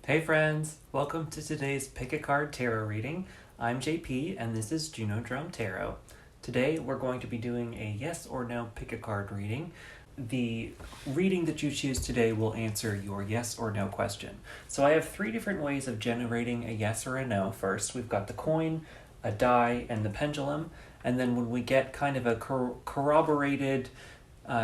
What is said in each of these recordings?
Hey friends, welcome to today's Pick a Card Tarot reading. I'm JP and this is Junodrome Tarot. Today we're going to be doing a yes or no pick a card reading. The reading that you choose today will answer your yes or no question. So I have three different ways of generating a yes or a no. First, we've got the coin, a die, and the pendulum. And then when we get kind of a corroborated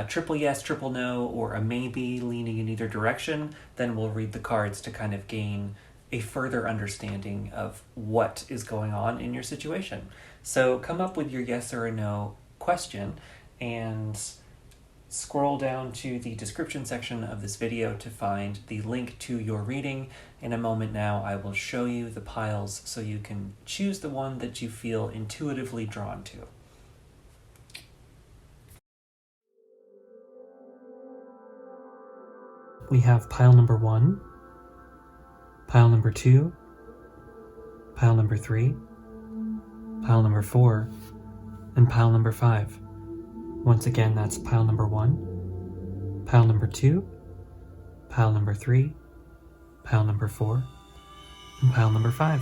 triple yes, triple no, or a maybe leaning in either direction, then we'll read the cards to kind of gain a further understanding of what is going on in your situation. So come up with your yes or a no question and scroll down to the description section of this video to find the link to your reading. In a moment now, I will show you the piles so you can choose the one that you feel intuitively drawn to. We have pile number 1, pile number 2, pile number 3, pile number 4, and pile number 5. Once again, that's pile number 1, pile number 2, pile number 3, pile number 4, and pile number 5.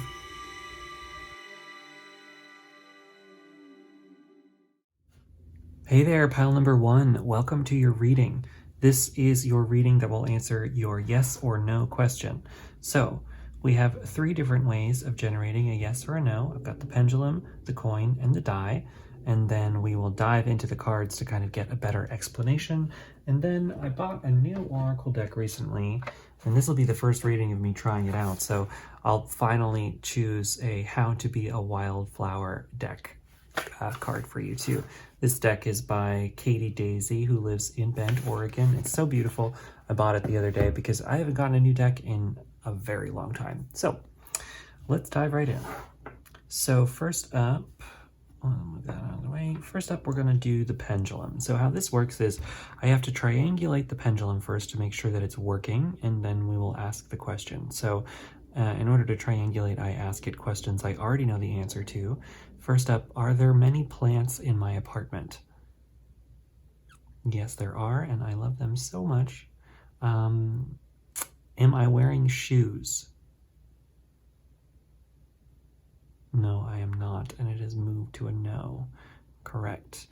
Hey there, pile number 1. Welcome to your reading. This is your reading that will answer your yes or no question. So we have three different ways of generating a yes or a no. I've got the pendulum, the coin, and the die. And then we will dive into the cards to kind of get a better explanation. And then I bought a new oracle deck recently, and this will be the first reading of me trying it out. So I'll finally choose a How to Be a Wildflower deck card for you too. This deck is by Katie Daisy, who lives in Bend, Oregon. It's so beautiful. I bought it the other day because I haven't gotten a new deck in a very long time. So let's dive right in. So first up, I'll move that out of the way. First up, we're going to do the pendulum. So how this works is I have to triangulate the pendulum first to make sure that it's working, and then we will ask the question. So in order to triangulate, I ask it questions I already know the answer to. First up, are there many plants in my apartment? Yes, there are, and I love them so much. Am I wearing shoes? No, I am not, and it has moved to a no. Correct.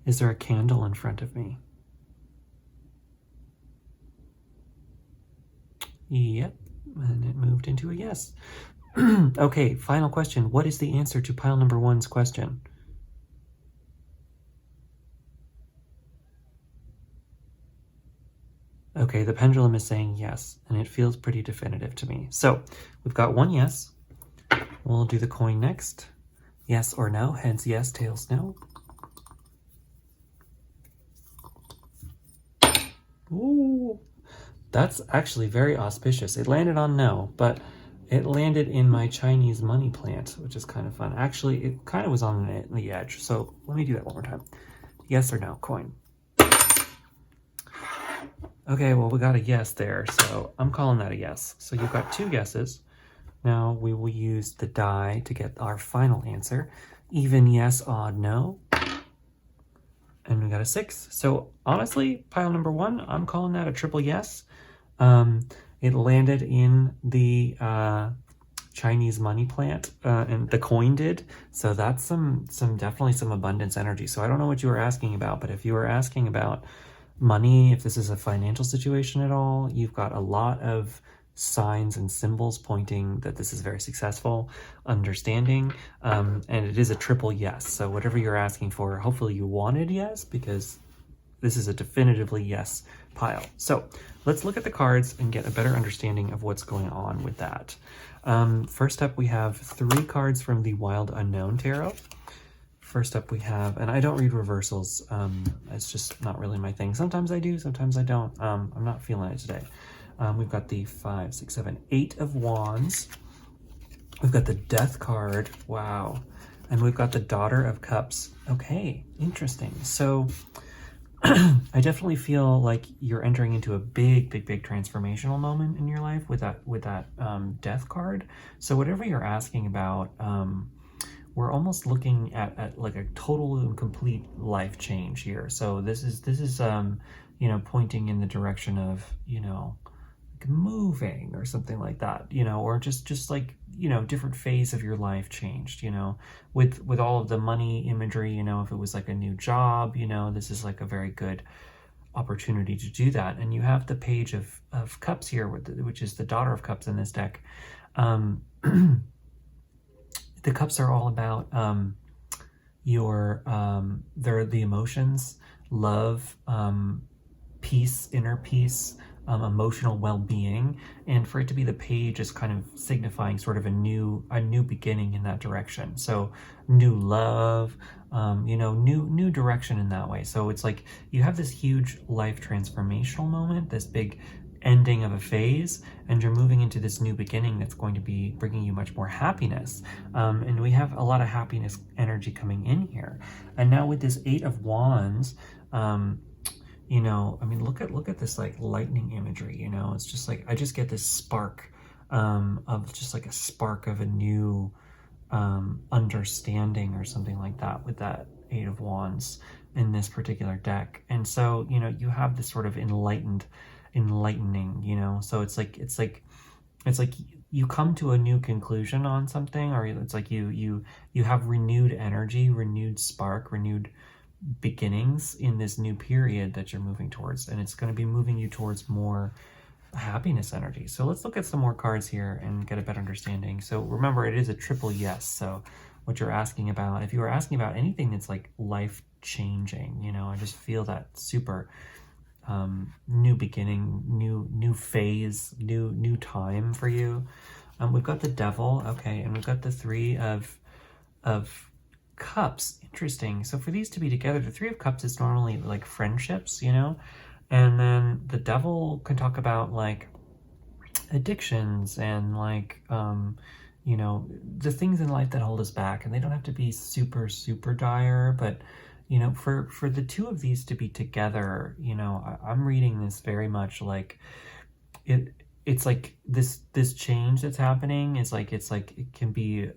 Is there a candle in front of me? Yep, and it moved into a yes. Okay, final question. What is the answer to pile number 1's question? Okay, the pendulum is saying yes, and it feels pretty definitive to me. So we've got one yes. We'll do the coin next. Yes or no, heads yes, tails no. Ooh, that's actually very auspicious. It landed on no, but it landed in my Chinese money plant, which is kind of fun. Actually, it kind of was on the edge, so let me do that one more time. Yes or no, coin. Okay, well, we got a yes there, so I'm calling that a yes. So you've got two guesses. Now we will use the die to get our final answer. Even yes, odd no. And we got a 6. So honestly, pile number 1, I'm calling that a triple yes. It landed in the Chinese money plant, and the coin did. So that's definitely some abundance energy. So I don't know what you were asking about, but if you were asking about money, if this is a financial situation at all, you've got a lot of signs and symbols pointing that this is very successful, understanding, and it is a triple yes. So whatever you're asking for, hopefully you wanted yes, because this is a definitively yes pile. So let's look at the cards and get a better understanding of what's going on with that. First up, we have 3 cards from the Wild Unknown Tarot. First up we have, and I don't read reversals, it's just not really my thing. Sometimes I do, sometimes I don't. I'm not feeling it today. We've got the 5, 6, 7, 8 of Wands. We've got the Death card, wow. And we've got the Daughter of Cups. Okay, interesting. So I definitely feel like you're entering into a big transformational moment in your life with that Death card. So whatever you're asking about, we're almost looking at like a total and complete life change here. So this is pointing in the direction of, moving or something like that, you know, or just like, you know, different phase of your life changed, you know, with all of the money imagery, you know, if it was like a new job, you know, this is like a very good opportunity to do that. And you have the page of cups here, which is the daughter of cups in this deck. The cups are all about they're the emotions, love, peace, inner peace, emotional well-being, and for it to be the page is kind of signifying sort of a new beginning in that direction. So new love, you know, new direction in that way. So it's like you have this huge life transformational moment, this big ending of a phase, and you're moving into this new beginning that's going to be bringing you much more happiness. And we have a lot of happiness energy coming in here. And now with this 8 of Wands, you know, I mean, look at this like lightning imagery, you know, it's just like, I just get this spark of just like a spark of a new understanding or something like that with that 8 of Wands in this particular deck. And so, you know, you have this sort of enlightening, you know, so it's like you come to a new conclusion on something, or it's like you have renewed energy, renewed spark, renewed beginnings in this new period that you're moving towards, and it's going to be moving you towards more happiness energy. So let's look at some more cards here and get a better understanding. So remember, it is a triple yes. So what you're asking about, if you were asking about anything that's like life changing, you know, I just feel that super new beginning, new phase, new time for you. We've got the Devil, okay, and we've got the 3 of Cups. Interesting. So for these to be together, the 3 of Cups is normally like friendships, you know, and then the Devil can talk about like addictions and like you know, the things in life that hold us back, and they don't have to be super dire, but you know, for the 2 of these to be together, you know, I'm reading this very much like it's like this change that's happening is like, it's like it can be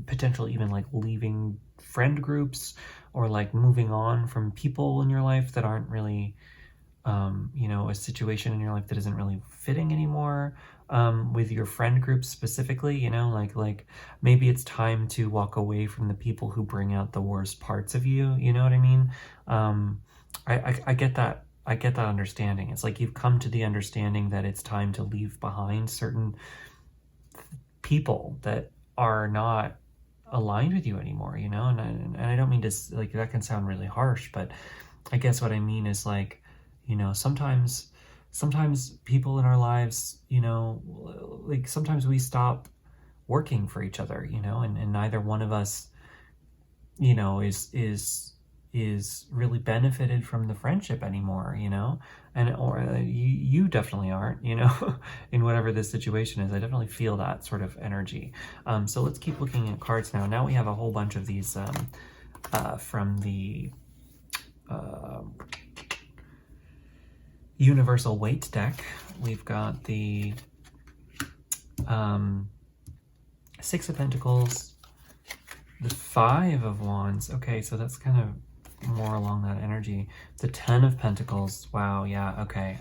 potential even like leaving friend groups, or like moving on from people in your life that aren't really you know, a situation in your life that isn't really fitting anymore, with your friend group specifically, you know, like maybe it's time to walk away from the people who bring out the worst parts of you, you know what I mean? I get that. I get that understanding. It's like you've come to the understanding that it's time to leave behind certain people that are not aligned with you anymore, you know? And I don't mean to, like, that can sound really harsh, but I guess what I mean is like, you know, sometimes people in our lives, you know, like sometimes we stop working for each other, you know, and neither one of us, you know, is really benefited from the friendship anymore, you know, and or you definitely aren't, you know, in whatever this situation is. I definitely feel that sort of energy. So let's keep looking at cards now. Now we have a whole bunch of these from the Universal Waite deck. We've got the 6 of Pentacles, the 5 of Wands. Okay, so that's kind of more along that energy. The 10 of Pentacles. Wow, yeah, okay.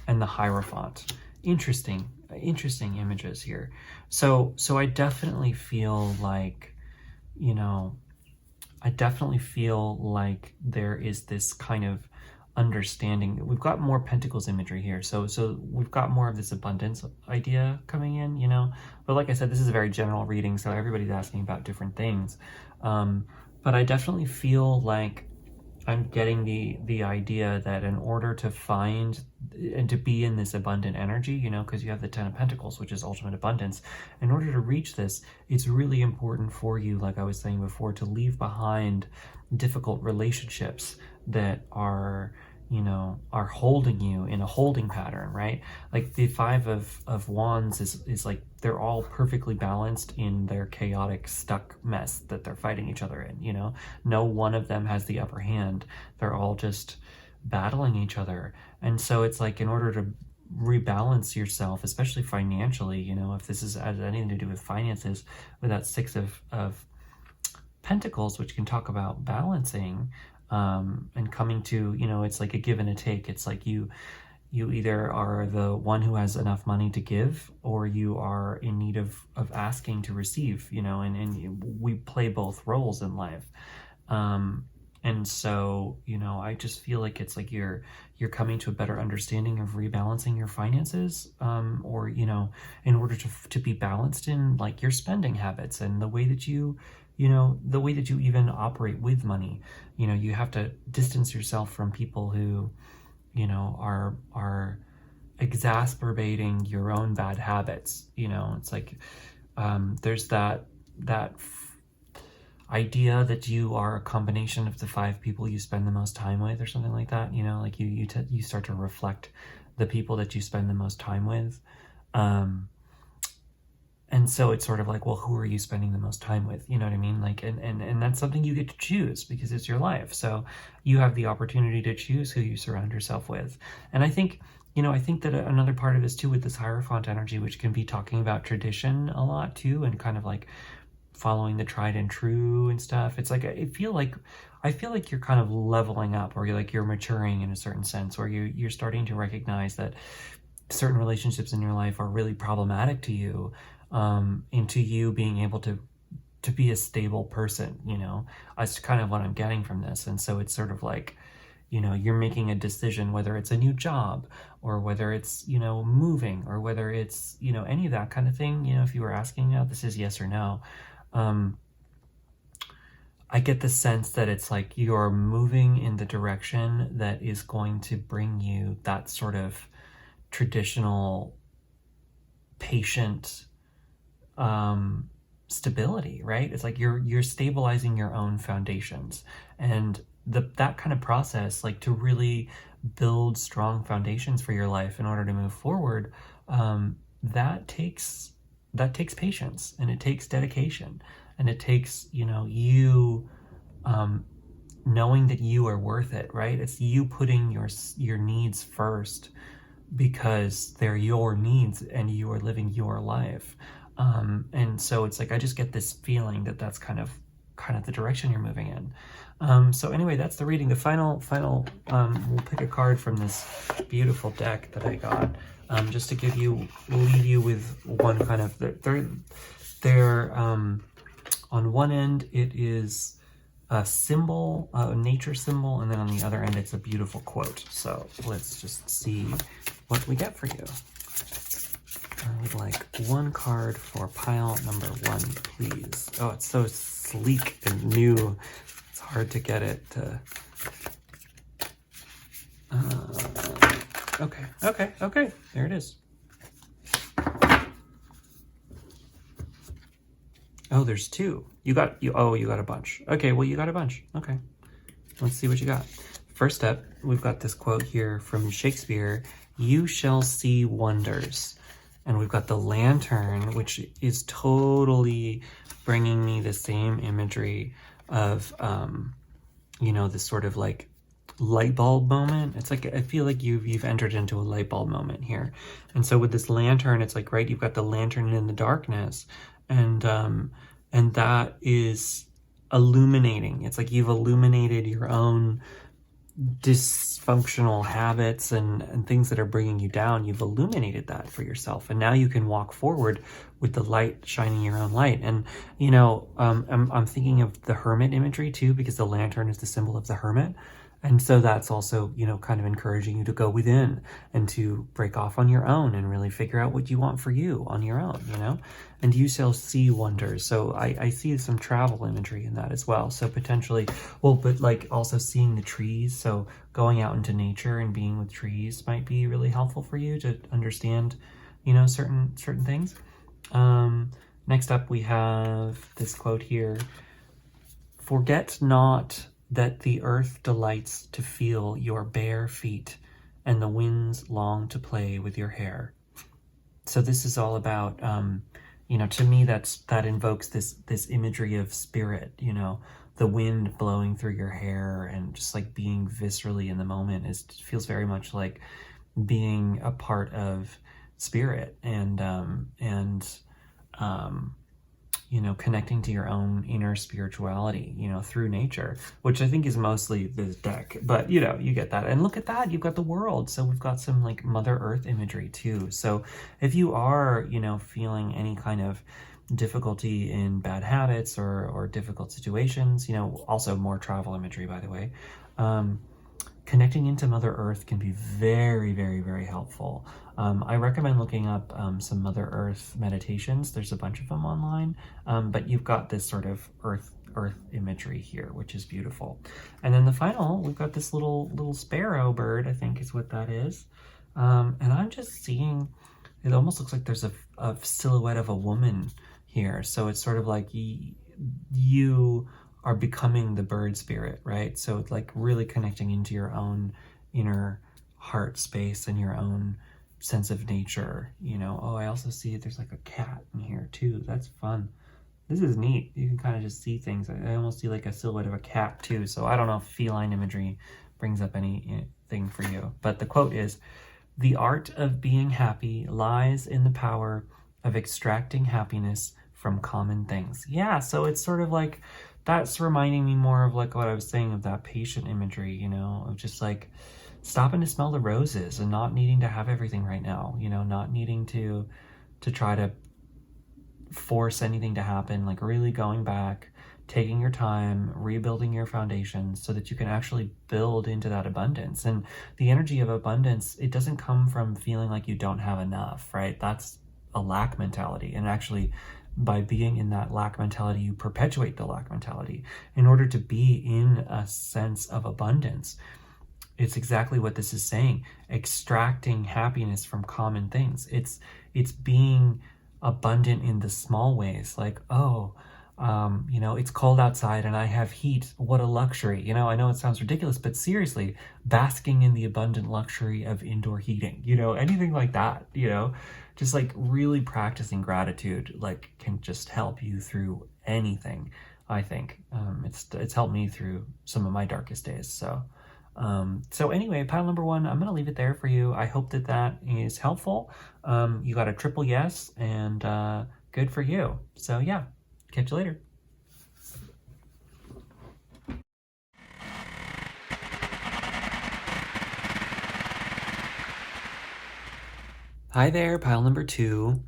And the Hierophant. Interesting images here. So I definitely feel like, you know, I definitely feel like there is this kind of understanding. We've got more Pentacles imagery here, so we've got more of this abundance idea coming in, you know, but like I said, this is a very general reading, so everybody's asking about different things, but I definitely feel like I'm getting the idea that in order to find and to be in this abundant energy, you know, because you have the 10 of Pentacles, which is ultimate abundance, in order to reach this, it's really important for you, like I was saying before, to leave behind difficult relationships that are, you know, are holding you in a holding pattern, right? Like the 5 of Wands is like, they're all perfectly balanced in their chaotic, stuck mess that they're fighting each other in, you know? No one of them has the upper hand. They're all just battling each other. And so it's like, in order to rebalance yourself, especially financially, you know, if this has anything to do with finances, with that 6 of Pentacles, which can talk about balancing, and coming to, you know, it's like a give and a take. It's like you you either are the one who has enough money to give, or you are in need of asking to receive, and we play both roles in life. And so, I just feel like it's like you're coming to a better understanding of rebalancing your finances, or, in order to be balanced in like your spending habits and the way that you even operate with money. You have to distance yourself from people who, are exacerbating your own bad habits. It's like, there's that idea that you are a combination of the 5 people you spend the most time with, or something like that. Like you start to reflect the people that you spend the most time with. And so it's sort of like, well, who are you spending the most time with? You know what I mean? Like, and that's something you get to choose because it's your life. So you have the opportunity to choose who you surround yourself with. And I think that another part of this too, with this Hierophant energy, which can be talking about tradition a lot too, and kind of like following the tried and true and stuff. It's like, I feel like you're kind of leveling up, or you're maturing in a certain sense, where you're starting to recognize that certain relationships in your life are really problematic to you, into you being able to be a stable person. That's kind of what I'm getting from this. And so it's sort of like, you're making a decision, whether it's a new job, or whether it's, moving, or whether it's, any of that kind of thing. If you were asking, this is yes or no. I get the sense that it's like you're moving in the direction that is going to bring you that sort of traditional, patient, stability, right? It's like you're stabilizing your own foundations, and that kind of process, like to really build strong foundations for your life in order to move forward, that takes patience, and it takes dedication, and it takes you knowing that you are worth it, right? It's you putting your needs first, because they're your needs and you are living your life. And so it's like, I just get this feeling that that's kind of the direction you're moving in. So anyway, that's the reading. The final, we'll pick a card from this beautiful deck that I got, just to leave you with one kind of, they're on one end, it is a symbol, a nature symbol, and then on the other end, it's a beautiful quote. So let's just see what we get for you. I would like one card for pile number 1, please. Oh, it's so sleek and new. It's hard to get it to... Okay. There it is. Oh, there's 2. You got a bunch. Okay, well, you got a bunch. Okay. Let's see what you got. First up, we've got this quote here from Shakespeare, "You shall see wonders." And we've got the lantern, which is totally bringing me the same imagery of, this sort of like light bulb moment. It's like, I feel like you've entered into a light bulb moment here. And so with this lantern, it's like, right, you've got the lantern in the darkness, and that is illuminating. It's like you've illuminated your own dysfunctional habits and things that are bringing you down. You've illuminated that for yourself, and now you can walk forward with the light shining your own light. And I'm thinking of the hermit imagery too, because the lantern is the symbol of the hermit. And so that's also, kind of encouraging you to go within and to break off on your own and really figure out what you want for you on your own, and you shall see wonders. So I see some travel imagery in that as well. So potentially, but like also seeing the trees. So going out into nature and being with trees might be really helpful for you to understand, certain things. Next up, we have this quote here: "Forget not that the earth delights to feel your bare feet, and the winds long to play with your hair." So this is all about, to me, that invokes this imagery of spirit, the wind blowing through your hair, and just like being viscerally in the moment feels very much like being a part of spirit, and you know, connecting to your own inner spirituality, you know, through nature, which I think is mostly this deck, but you know, you get that. And look at that, you've got the world. So we've got some like Mother Earth imagery too. So if you are, you know, feeling any kind of difficulty in bad habits or difficult situations, you know, also more travel imagery, by the way, connecting into Mother Earth can be very, very, very helpful. I recommend looking up some Mother Earth meditations. There's a bunch of them online, but you've got this sort of earth imagery here, which is beautiful. And then the final, we've got this little sparrow bird, I think is what that is. And I'm just seeing, it almost looks like there's a silhouette of a woman here. So it's sort of like you are becoming the bird spirit, right? So it's like really connecting into your own inner heart space and your own sense of nature, you know. Oh, I also see there's like a cat in here too. That's fun. This is neat. You can kind of just see things. I almost see like a silhouette of a cat too. So I don't know if feline imagery brings up anything for you. But the quote is, "The art of being happy lies in the power of extracting happiness from common things." Yeah, so it's sort of like, that's reminding me more of like what I was saying of that patient imagery, you know, of just like stopping to smell the roses and not needing to have everything right now, you know, not needing to try to force anything to happen, like really going back, taking your time, rebuilding your foundations so that you can actually build into that abundance. And the energy of abundance, it doesn't come from feeling like you don't have enough, right? That's a lack mentality. And actually, by being in that lack mentality, you perpetuate the lack mentality. In order to be in a sense of abundance, it's exactly what this is saying, extracting happiness from common things. It's being abundant in the small ways, like, oh, you know, it's cold outside and I have heat. What a luxury. You know, I know it sounds ridiculous, but seriously, basking in the abundant luxury of indoor heating, you know, anything like that, you know, just like really practicing gratitude, like can just help you through anything. I think it's helped me through some of my darkest days. So anyway, pile number one, I'm going to leave it there for you. I hope that is helpful. You got a triple yes, and good for you. So yeah, catch you later. Hi there, pile number two.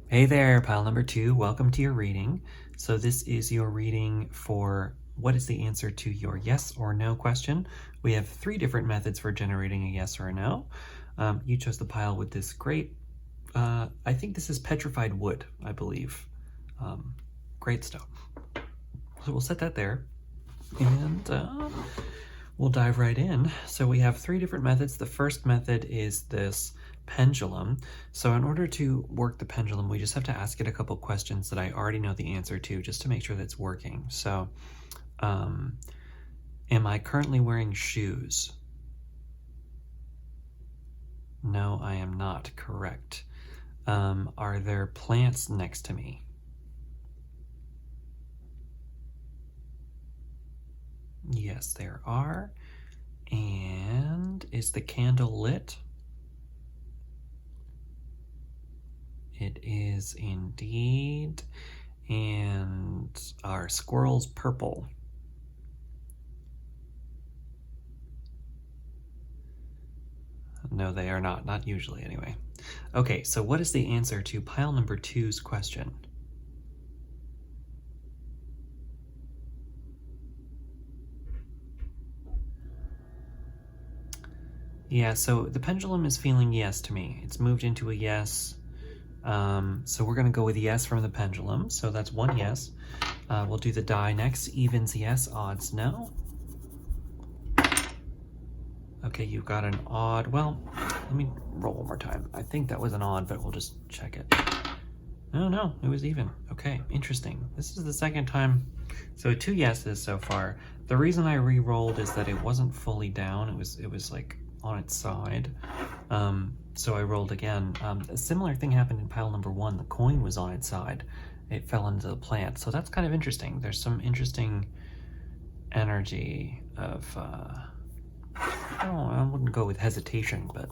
Hey there, pile number two. Welcome to your reading. So this is your reading for what is the answer to your yes or no question. We have 3 different methods for generating a yes or a no. You chose the pile with this great, I think this is petrified wood, I believe. Great stuff. So we'll set that there, and we'll dive right in. So we have 3 different methods. The first method is this pendulum. So in order to work the pendulum, we just have to ask it a couple questions that I already know the answer to, just to make sure that it's working. So, am I currently wearing shoes? No, I am not. Correct. Are there plants next to me? Yes, there are. And is the candle lit? It is indeed. And are squirrels purple? No, they are not. Not usually, anyway. Okay, so what is the answer to pile number 2's question? Yeah, so the pendulum is feeling yes to me. It's moved into a yes. So we're going to go with yes from the pendulum. So that's 1 yes. We'll do the die next. Evens yes, odds no. Okay, you've got an odd. Well, let me roll one more time. I think that was an odd, but we'll just check it. No, it was even. Okay, interesting. This is the second time. So 2 yeses so far. The reason I re-rolled is that it wasn't fully down. It was like on its side. So I rolled again. A similar thing happened in pile number 1. The coin was on its side. It fell into the plant. So that's kind of interesting. There's some interesting energy of, I wouldn't go with hesitation, but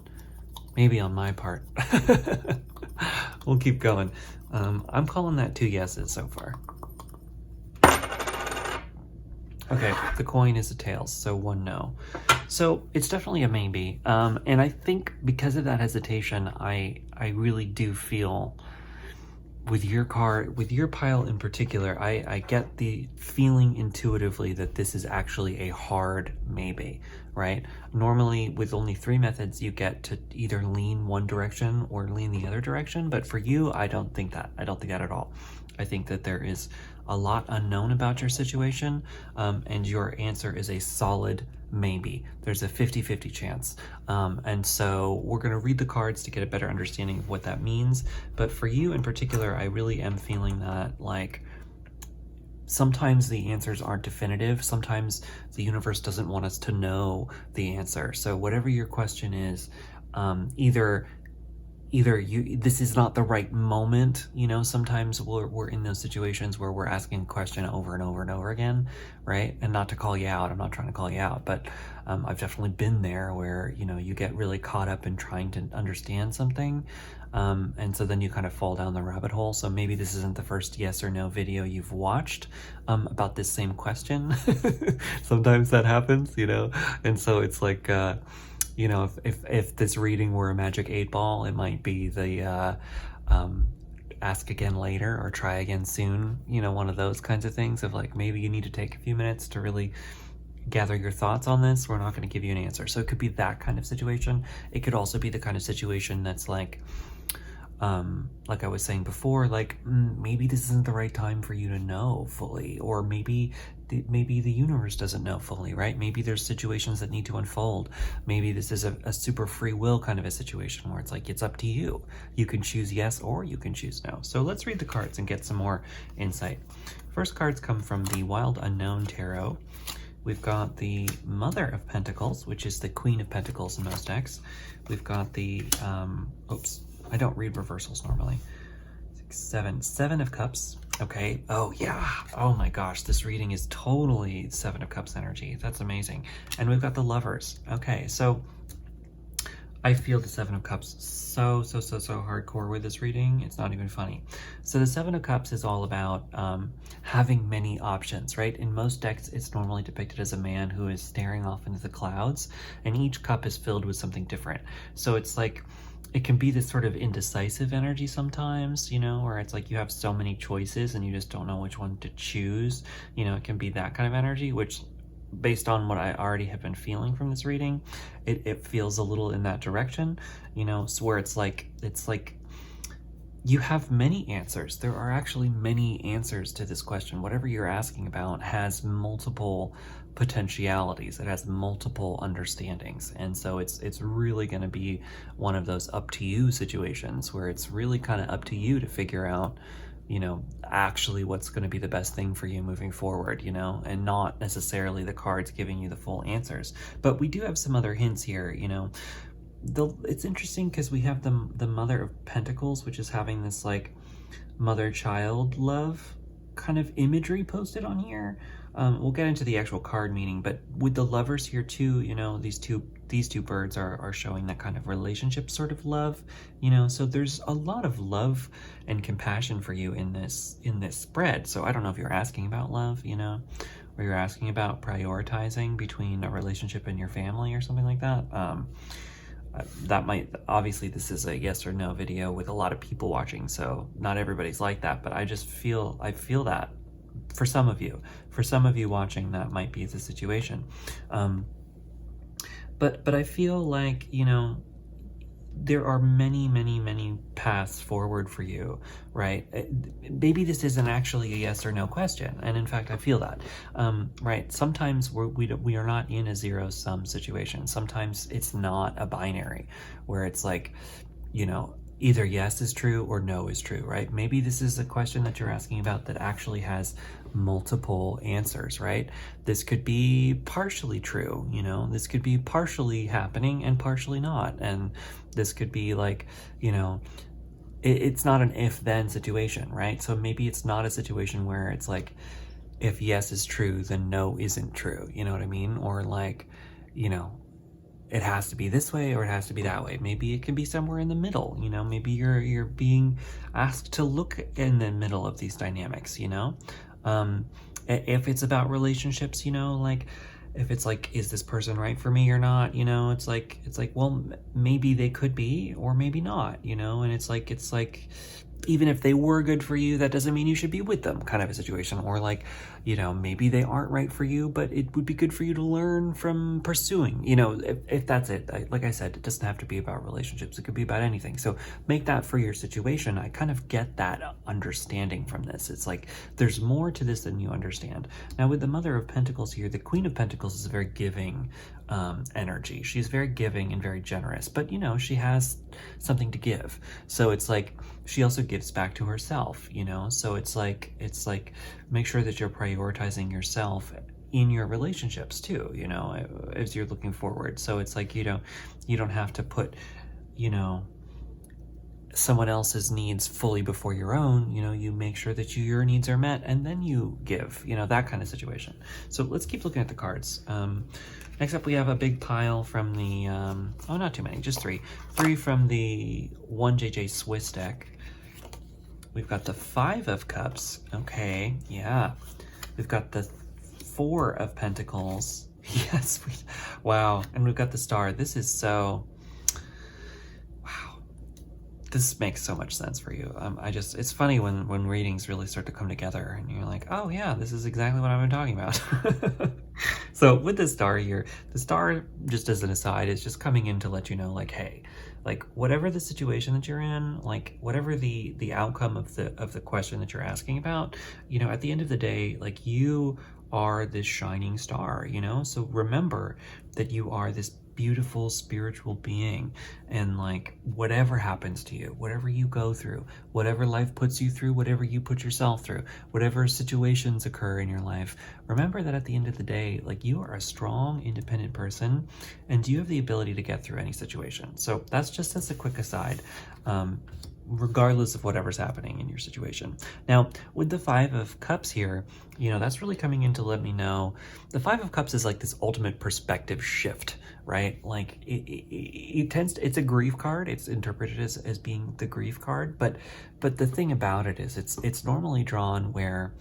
maybe on my part. We'll keep going. I'm calling that 2 yeses so far. Okay, the coin is a tails, so 1 no. So it's definitely a maybe. And I think because of that hesitation, I really do feel with your card, with your pile in particular, I get the feeling intuitively that this is actually a hard maybe, right? Normally with only 3 methods, you get to either lean one direction or lean the other direction. But for you, I don't think that. I don't think that at all. I think that there is a lot unknown about your situation, and your answer is a solid maybe. There's a 50-50 chance. And so we're going to read the cards to get a better understanding of what that means. But for you in particular, I really am feeling that, like, sometimes the answers aren't definitive. Sometimes the universe doesn't want us to know the answer. So whatever your question is, either this is not the right moment, you know. Sometimes we're in those situations where we're asking a question over and over and over again, right? And not to call you out, I'm not trying to call you out, but I've definitely been there where, you know, you get really caught up in trying to understand something, and so then you kind of fall down the rabbit hole. So maybe this isn't the first yes or no video you've watched about this same question. Sometimes that happens, you know. And so it's like, you know, if this reading were a magic 8-ball, it might be the ask again later or try again soon, you know, one of those kinds of things of like, maybe you need to take a few minutes to really gather your thoughts on this. We're not going to give you an answer. So it could be that kind of situation. It could also be the kind of situation that's like I was saying before, like, maybe this isn't the right time for you to know fully, or maybe the universe doesn't know fully, right? Maybe there's situations that need to unfold. Maybe this is a super free will kind of a situation where it's like, it's up to you. You can choose yes or you can choose no. So let's read the cards and get some more insight. First cards come from the Wild Unknown Tarot. We've got the Mother of Pentacles, which is the Queen of Pentacles in most decks. We've got the, oops, I don't read reversals normally. 6, 7 of Cups. Okay. Oh yeah. Oh my gosh. This reading is totally 7 of Cups energy. That's amazing. And we've got the Lovers. Okay. So I feel the 7 of Cups so hardcore with this reading. It's not even funny. So the 7 of Cups is all about having many options, right? In most decks, it's normally depicted as a man who is staring off into the clouds, and each cup is filled with something different. So it's like, it can be this sort of indecisive energy sometimes, you know, where it's like you have so many choices and you just don't know which one to choose. You know, it can be that kind of energy, which, based on what I already have been feeling from this reading, it feels a little in that direction, you know, so where it's like you have many answers. There are actually many answers to this question. Whatever you're asking about has multiple potentialities. It has multiple understandings. And so it's really going to be one of those up to you situations where it's really kind of up to you to figure out, you know, actually what's going to be the best thing for you moving forward, you know, and not necessarily the cards giving you the full answers. But we do have some other hints here, you know. It's interesting because we have the Mother of Pentacles, which is having this like mother-child love kind of imagery posted on here. We'll get into the actual card meaning, but with the Lovers here too, you know, these two birds are showing that kind of relationship sort of love, you know. So there's a lot of love and compassion for you in this spread. So I don't know if you're asking about love, you know, or you're asking about prioritizing between a relationship and your family or something like that. That might, obviously this is a yes or no video with a lot of people watching, so not everybody's like that, but I feel that for some of you watching, that might be the situation. But I feel like, you know, there are many paths forward for you, right? Maybe this isn't actually a yes or no question, and in fact I feel that, right? Sometimes we are not in a zero-sum situation. Sometimes it's not a binary where it's like, you know, either yes is true or no is true, right? Maybe this is a question that you're asking about that actually has multiple answers, right? This could be partially true, you know, this could be partially happening and partially not. And this could be like, you know, it's not an if-then situation, right? So maybe it's not a situation where it's like, if yes is true, then no isn't true. You know what I mean? Or like, you know, it has to be this way or it has to be that way. Maybe it can be somewhere in the middle, you know, maybe you're being asked to look in the middle of these dynamics, you know. If it's about relationships, you know, like if it's like, is this person right for me or not, you know, it's like well, maybe they could be or maybe not, you know. And it's like even if they were good for you, that doesn't mean you should be with them, kind of a situation. Or like, you know, maybe they aren't right for you, but it would be good for you to learn from pursuing, you know, if that's it. Like I said, it doesn't have to be about relationships. It could be about anything. So make that for your situation. I kind of get that understanding from this. It's like, there's more to this than you understand. Now with the Mother of Pentacles here, the Queen of Pentacles is a very giving energy. She's very giving and very generous, but you know, she has something to give. So it's like, she also gives back to herself, you know? So it's like, make sure that you're prioritizing yourself in your relationships too, you know, as you're looking forward. So it's like, you don't have to put, you know, someone else's needs fully before your own. You know, you make sure that your needs are met and then you give, you know, that kind of situation. So let's keep looking at the cards. Next up, we have a big pile from the, oh, not too many, just three from the 1JJ Swiss deck. We've got the 5 of Cups. Okay, yeah. We've got the 4 of Pentacles. Yes, wow. And we've got the Star. This is so, wow. This makes so much sense for you. It's funny when readings really start to come together and you're like, oh yeah, this is exactly what I've been talking about. So with the Star here, the Star, just as an aside, is just coming in to let you know, like, hey, like whatever the situation that you're in, like whatever the outcome of the question that you're asking about, you know, at the end of the day, like you are this shining star, you know? So remember that you are this beautiful spiritual being, and like whatever happens to you, whatever you go through, whatever life puts you through, whatever you put yourself through, whatever situations occur in your life, remember that at the end of the day, like you are a strong, independent person and you have the ability to get through any situation. So that's just as a quick aside, regardless of whatever's happening in your situation. Now, with the 5 of Cups here, you know, that's really coming in to let me know the 5 of Cups is like this ultimate perspective shift, right? Like it tends to, it's a grief card. It's interpreted as being the grief card, but the thing about it is it's normally drawn where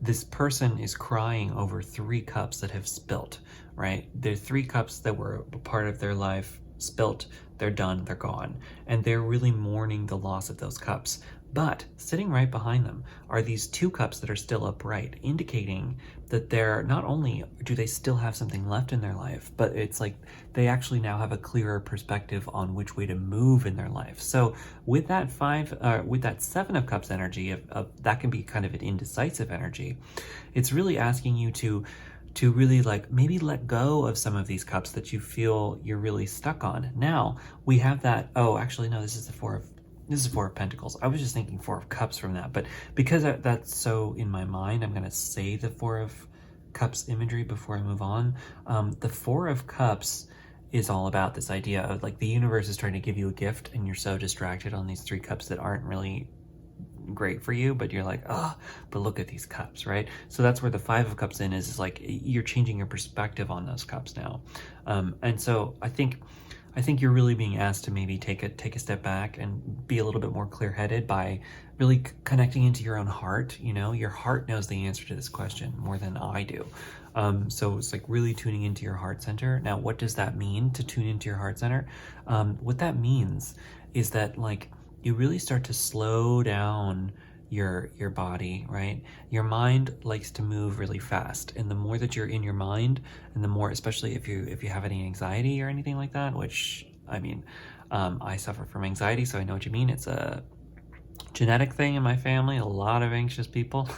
this person is crying over 3 cups that have spilt, right? They're 3 cups that were a part of their life, spilt, they're done, they're gone. And they're really mourning the loss of those cups. But sitting right behind them are these 2 cups that are still upright, indicating that they're, not only do they still have something left in their life, but it's like they actually now have a clearer perspective on which way to move in their life. So with that 7 of Cups energy, that can be kind of an indecisive energy. It's really asking you to really like maybe let go of some of these cups that you feel you're really stuck on. Now we have that, oh, actually, no, this is 4 of Pentacles. I was just thinking 4 of Cups from that, but because that's so in my mind, I'm going to say the 4 of Cups imagery before I move on. The 4 of Cups is all about this idea of like the universe is trying to give you a gift and you're so distracted on these 3 cups that aren't really great for you, but you're like, oh, but look at these cups, right? So that's where the 5 of Cups is like you're changing your perspective on those cups now. And so I think you're really being asked to maybe take a step back and be a little bit more clear-headed by really connecting into your own heart. You know, your heart knows the answer to this question more than I do. So it's like really tuning into your heart center. Now, what does that mean to tune into your heart center? What that means is that like you really start to slow down your body, right? Your mind likes to move really fast, and the more that you're in your mind, and the more, especially if you have any anxiety or anything like that, which I mean, I suffer from anxiety, so I know what you mean. It's a genetic thing in my family, a lot of anxious people.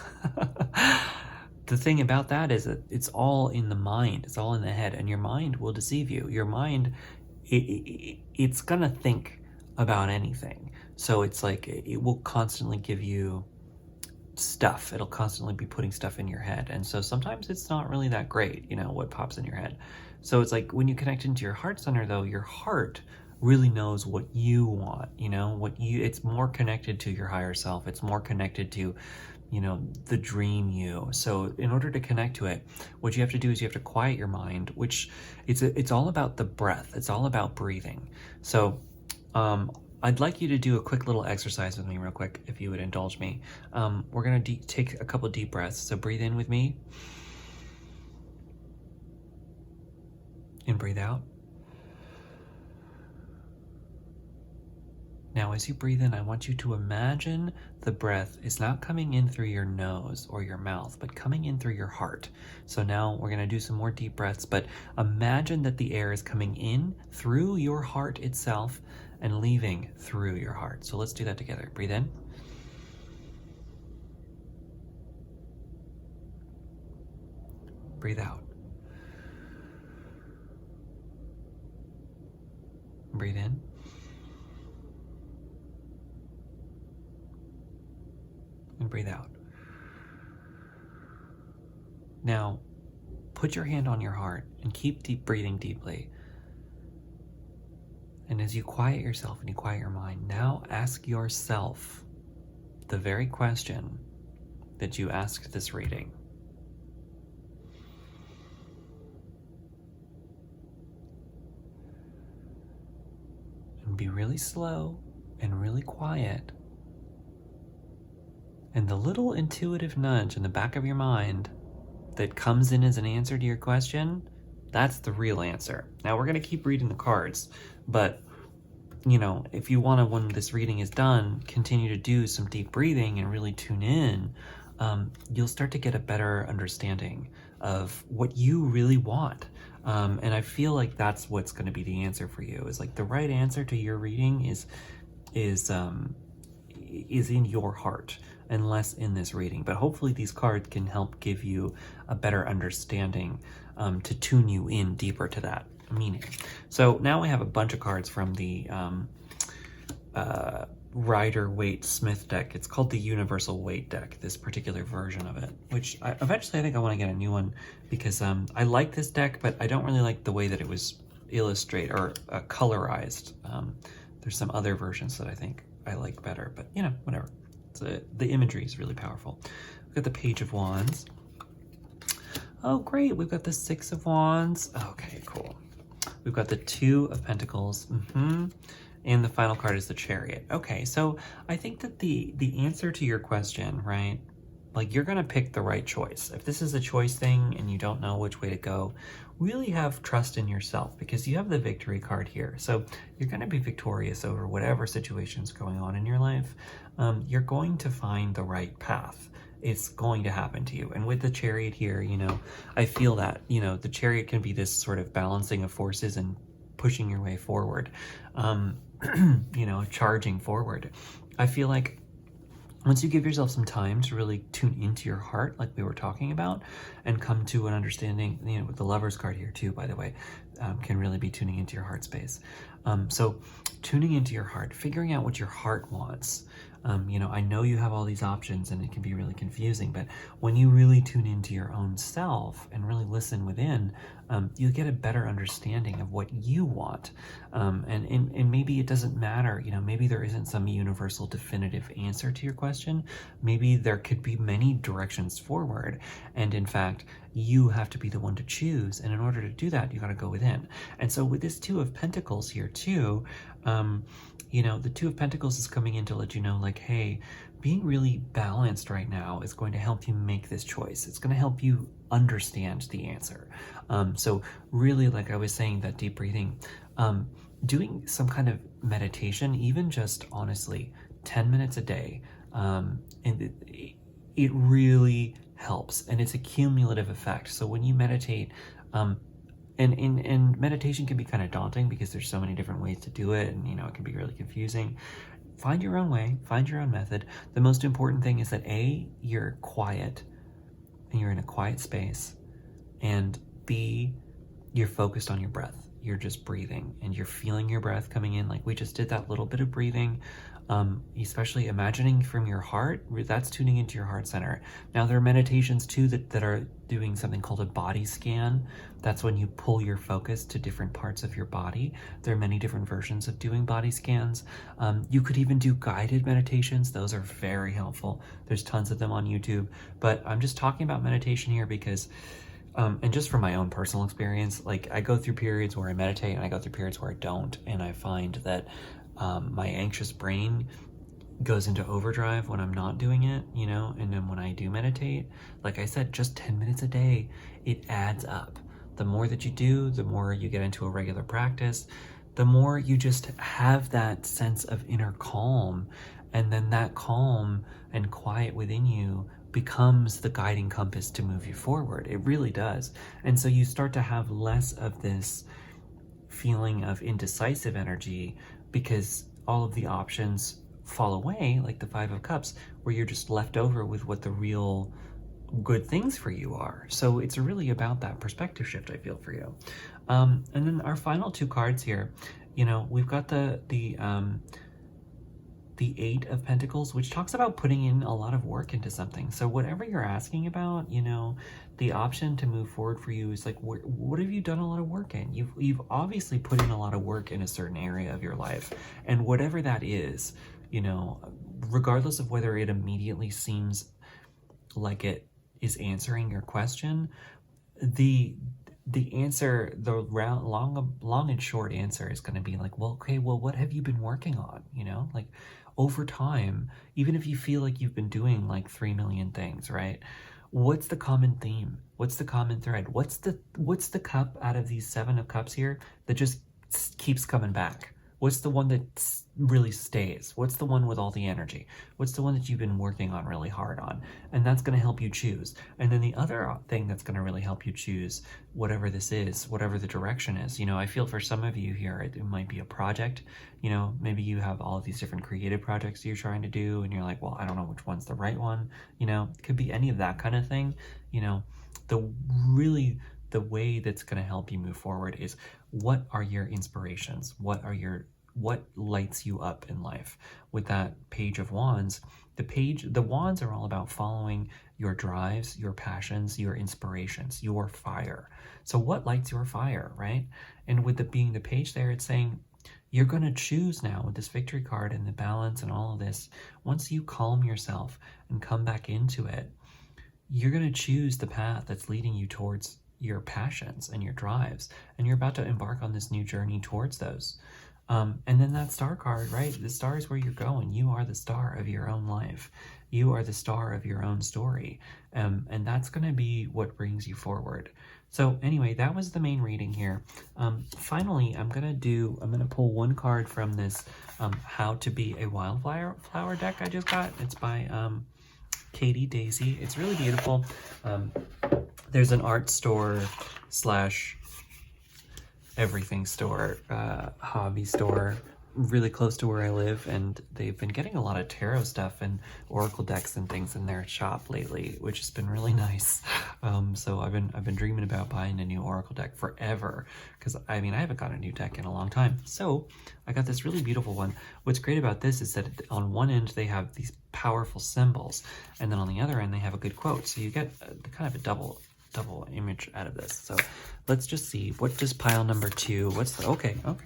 The thing about that is that it's all in the mind, it's all in the head, and your mind will deceive you. Your mind, it's gonna think about anything. So it's like it will constantly give you stuff. It'll constantly be putting stuff in your head. And so sometimes it's not really that great, you know, what pops in your head. So it's like when you connect into your heart center, though, your heart really knows what you want, you know, it's more connected to your higher self. It's more connected to, you know, the dream you. So in order to connect to it, what you have to do is you have to quiet your mind, which it's all about the breath. It's all about breathing. So I'd like you to do a quick little exercise with me real quick, if you would indulge me. We're going to take a couple deep breaths. So breathe in with me and breathe out. Now, as you breathe in, I want you to imagine the breath is not coming in through your nose or your mouth, but coming in through your heart. So now we're going to do some more deep breaths, but imagine that the air is coming in through your heart itself and leaving through your heart. So let's do that together. Breathe in. Breathe out. Breathe in. And breathe out. Now, put your hand on your heart and keep deep breathing deeply. And as you quiet yourself and you quiet your mind, now ask yourself the very question that you asked this reading. And be really slow and really quiet. And the little intuitive nudge in the back of your mind that comes in as an answer to your question, that's the real answer. Now we're going to keep reading the cards, but you know, if you want to, when this reading is done, continue to do some deep breathing and really tune in, you'll start to get a better understanding of what you really want. And I feel like that's what's going to be the answer for you, is like the right answer to your reading is in your heart and less in this reading. But hopefully these cards can help give you a better understanding to tune you in deeper to that meaning. So now we have a bunch of cards from the Rider-Waite Smith deck. It's called the Universal Waite deck, this particular version of it, which eventually I think I want to get a new one because I like this deck, but I don't really like the way that it was illustrated or colorized. There's some other versions that I think I like better, but you know, whatever. The imagery is really powerful. We've got the Page of Wands. Oh, great. We've got the Six of Wands. Okay, cool. We've got the Two of Pentacles. And the final card is the Chariot. Okay, so I think that the answer to your question, right? Like, you're going to pick the right choice. If this is a choice thing and you don't know which way to go, really have trust in yourself, because you have the Victory card here. So you're going to be victorious over whatever situation's going on in your life. You're going to find the right path. It's going to happen to you. And with the Chariot here, you know, I feel that, you know, the Chariot can be this sort of balancing of forces and pushing your way forward, you know, charging forward. I feel like once you give yourself some time to really tune into your heart, like we were talking about, and come to an understanding, you know, with the Lover's card here too, by the way, can really be tuning into your heart space. So tuning into your heart, figuring out what your heart wants. You know, I know you have all these options and it can be really confusing, but when you really tune into your own self and really listen within, you get a better understanding of what you want. And maybe it doesn't matter, you know, maybe there isn't some universal definitive answer to your question. Maybe there could be many directions forward. And in fact, you have to be the one to choose. And in order to do that, you got to go within. And so with this Two of Pentacles here too, you know, the Two of Pentacles is coming in to let you know, like, hey, being really balanced right now is going to help you make this choice. It's going to help you understand the answer. So really, like I was saying, that deep breathing, doing some kind of meditation, even just honestly 10 minutes a day, and it really helps, and it's a cumulative effect. So when you meditate, and meditation can be kind of daunting because there's so many different ways to do it, and you know, it can be really confusing. Find your own way, find your own method. The most important thing is that A, you're quiet and you're in a quiet space, and B, you're focused on your breath. You're just breathing and you're feeling your breath coming in. Like we just did that little bit of breathing. especially imagining from your heart, that's tuning into your heart center. Now there are meditations too that are doing something called a body scan. That's when you pull your focus to different parts of your body. There are many different versions of doing body scans. You could even do guided meditations. Those are very helpful. There's tons of them on YouTube, but I'm just talking about meditation here because and just from my own personal experience, like I go through periods where I meditate and I go through periods where I don't, and I find that my anxious brain goes into overdrive when I'm not doing it, you know, and then when I do meditate, like I said, just 10 minutes a day, it adds up. The more that you do, the more you get into a regular practice, the more you just have that sense of inner calm, and then that calm and quiet within you becomes the guiding compass to move you forward. It really does. And so you start to have less of this feeling of indecisive energy because all of the options fall away, like the Five of Cups, where you're just left over with what the real good things for you are. So it's really about that perspective shift, I feel, for you. And then our final two cards here, you know, we've got the Eight of Pentacles, which talks about putting in a lot of work into something. So whatever you're asking about, you know, the option to move forward for you is like, what have you done a lot of work in? You've obviously put in a lot of work in a certain area of your life, and whatever that is, you know, regardless of whether it immediately seems like it is answering your question, the answer, the long and short answer is going to be like, well, okay, well, what have you been working on? You know, like over time, even if you feel like you've been doing like 3 million things, right? What's the common theme? What's the common thread? What's the cup out of these Seven of Cups here that just keeps coming back? What's the one that really stays? What's the one with all the energy? What's the one that you've been working on really hard on? And that's going to help you choose. And then the other thing that's going to really help you choose, whatever this is, whatever the direction is, you know, I feel for some of you here, it might be a project. You know, maybe you have all of these different creative projects you're trying to do, and you're like, well, I don't know which one's the right one. You know, it could be any of that kind of thing. You know, the way that's going to help you move forward is, what are your inspirations? What lights you up in life? With that Page of Wands, the wands are all about following your drives, your passions, your inspirations, your fire. So what lights your fire, right? And with it being the page there, it's saying you're going to choose now with this Victory card and the balance and all of this. Once you calm yourself and come back into it, you're going to choose the path that's leading you towards your passions and your drives, and you're about to embark on this new journey towards those. And then that Star card, right? The star is where you're going. You are the star of your own life. You are the star of your own story. And that's going to be what brings you forward. So anyway, that was the main reading here. Finally, I'm going to pull one card from this How to Be a Wildflower deck I just got. It's by Katie Daisy. It's really beautiful. There's an art store / everything store, hobby store really close to where I live, and they've been getting a lot of tarot stuff and oracle decks and things in their shop lately, which has been really nice. So I've been dreaming about buying a new oracle deck forever, because I mean, I haven't got a new deck in a long time. So I got this really beautiful one. What's great about this is that on one end they have these powerful symbols, and then on the other end they have a good quote. So you get kind of a double image out of this. So let's just see, what does pile number 2, what's the, okay. I'm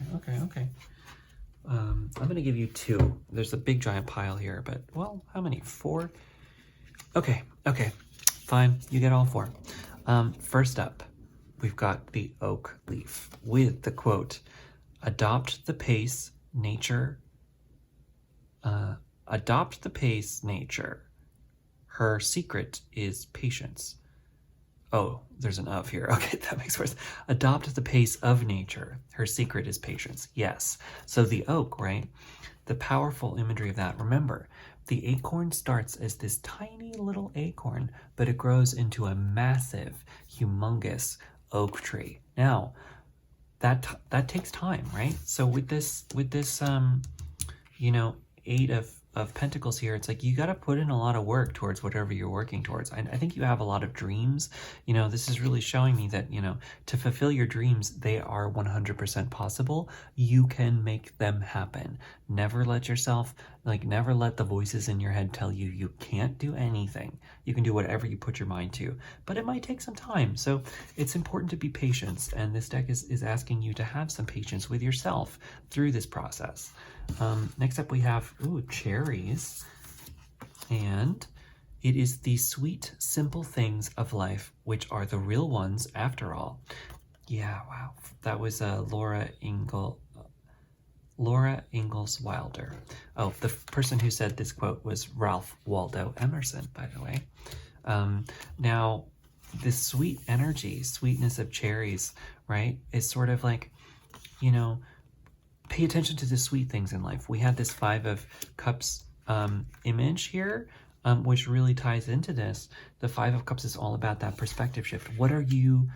gonna give you 2. There's a big giant pile here, but well, how many? 4? Okay, fine, you get all 4. First up, we've got the oak leaf with the quote, adopt the pace, nature, her secret is patience. Oh, there's an of here. Okay, that makes sense. Adopt the pace of nature. Her secret is patience. Yes. So the oak, right? The powerful imagery of that. Remember, the acorn starts as this tiny little acorn, but it grows into a massive, humongous oak tree. Now, that takes time, right? So with this, you know, 8 of Pentacles here, it's like you got to put in a lot of work towards whatever you're working towards. I think you have a lot of dreams. You know, this is really showing me that, you know, to fulfill your dreams, they are 100% possible. You can make them happen. Never let yourself Like, never let the voices in your head tell you you can't do anything. You can do whatever you put your mind to, but it might take some time. So it's important to be patient, and this deck is asking you to have some patience with yourself through this process. Next up we have, cherries. And it is the sweet, simple things of life which are the real ones after all. Yeah, wow. That was Laura Ingalls Wilder. Oh, the person who said this quote was Ralph Waldo Emerson, by the way. Now, this sweet energy, sweetness of cherries, right, is sort of like, pay attention to the sweet things in life. We have this 5 of Cups image here, which really ties into this. The 5 of Cups is all about that perspective shift. What are you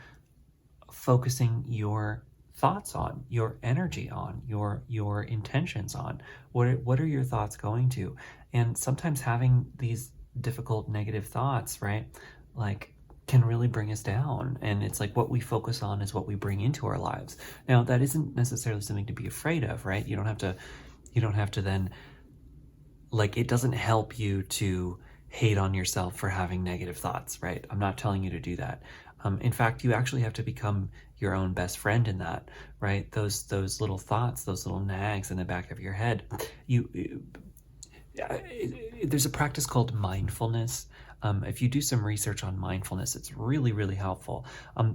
focusing your thoughts on, your energy on, your intentions on? What are your thoughts going to? And sometimes having these difficult negative thoughts, right, like, can really bring us down. And it's like what we focus on is what we bring into our lives. Now, that isn't necessarily something to be afraid of, right? You don't have to then, like, it doesn't help you to hate on yourself for having negative thoughts, right? I'm not telling you to do that. In fact, you actually have to become your own best friend in that, right? Those little thoughts, those little nags in the back of your head. There's a practice called mindfulness. If you do some research on mindfulness, it's really, really helpful.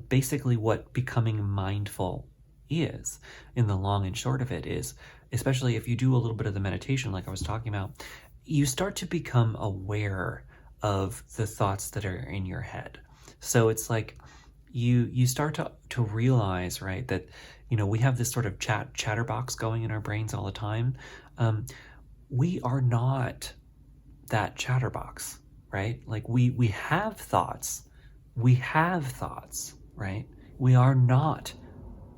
Basically, what becoming mindful is, in the long and short of it, is, especially if you do a little bit of the meditation like I was talking about, you start to become aware of the thoughts that are in your head. So it's like you start to realize, right, that, we have this sort of chatterbox going in our brains all the time. We are not that chatterbox, right? Like, we have thoughts. We have thoughts, right? We are not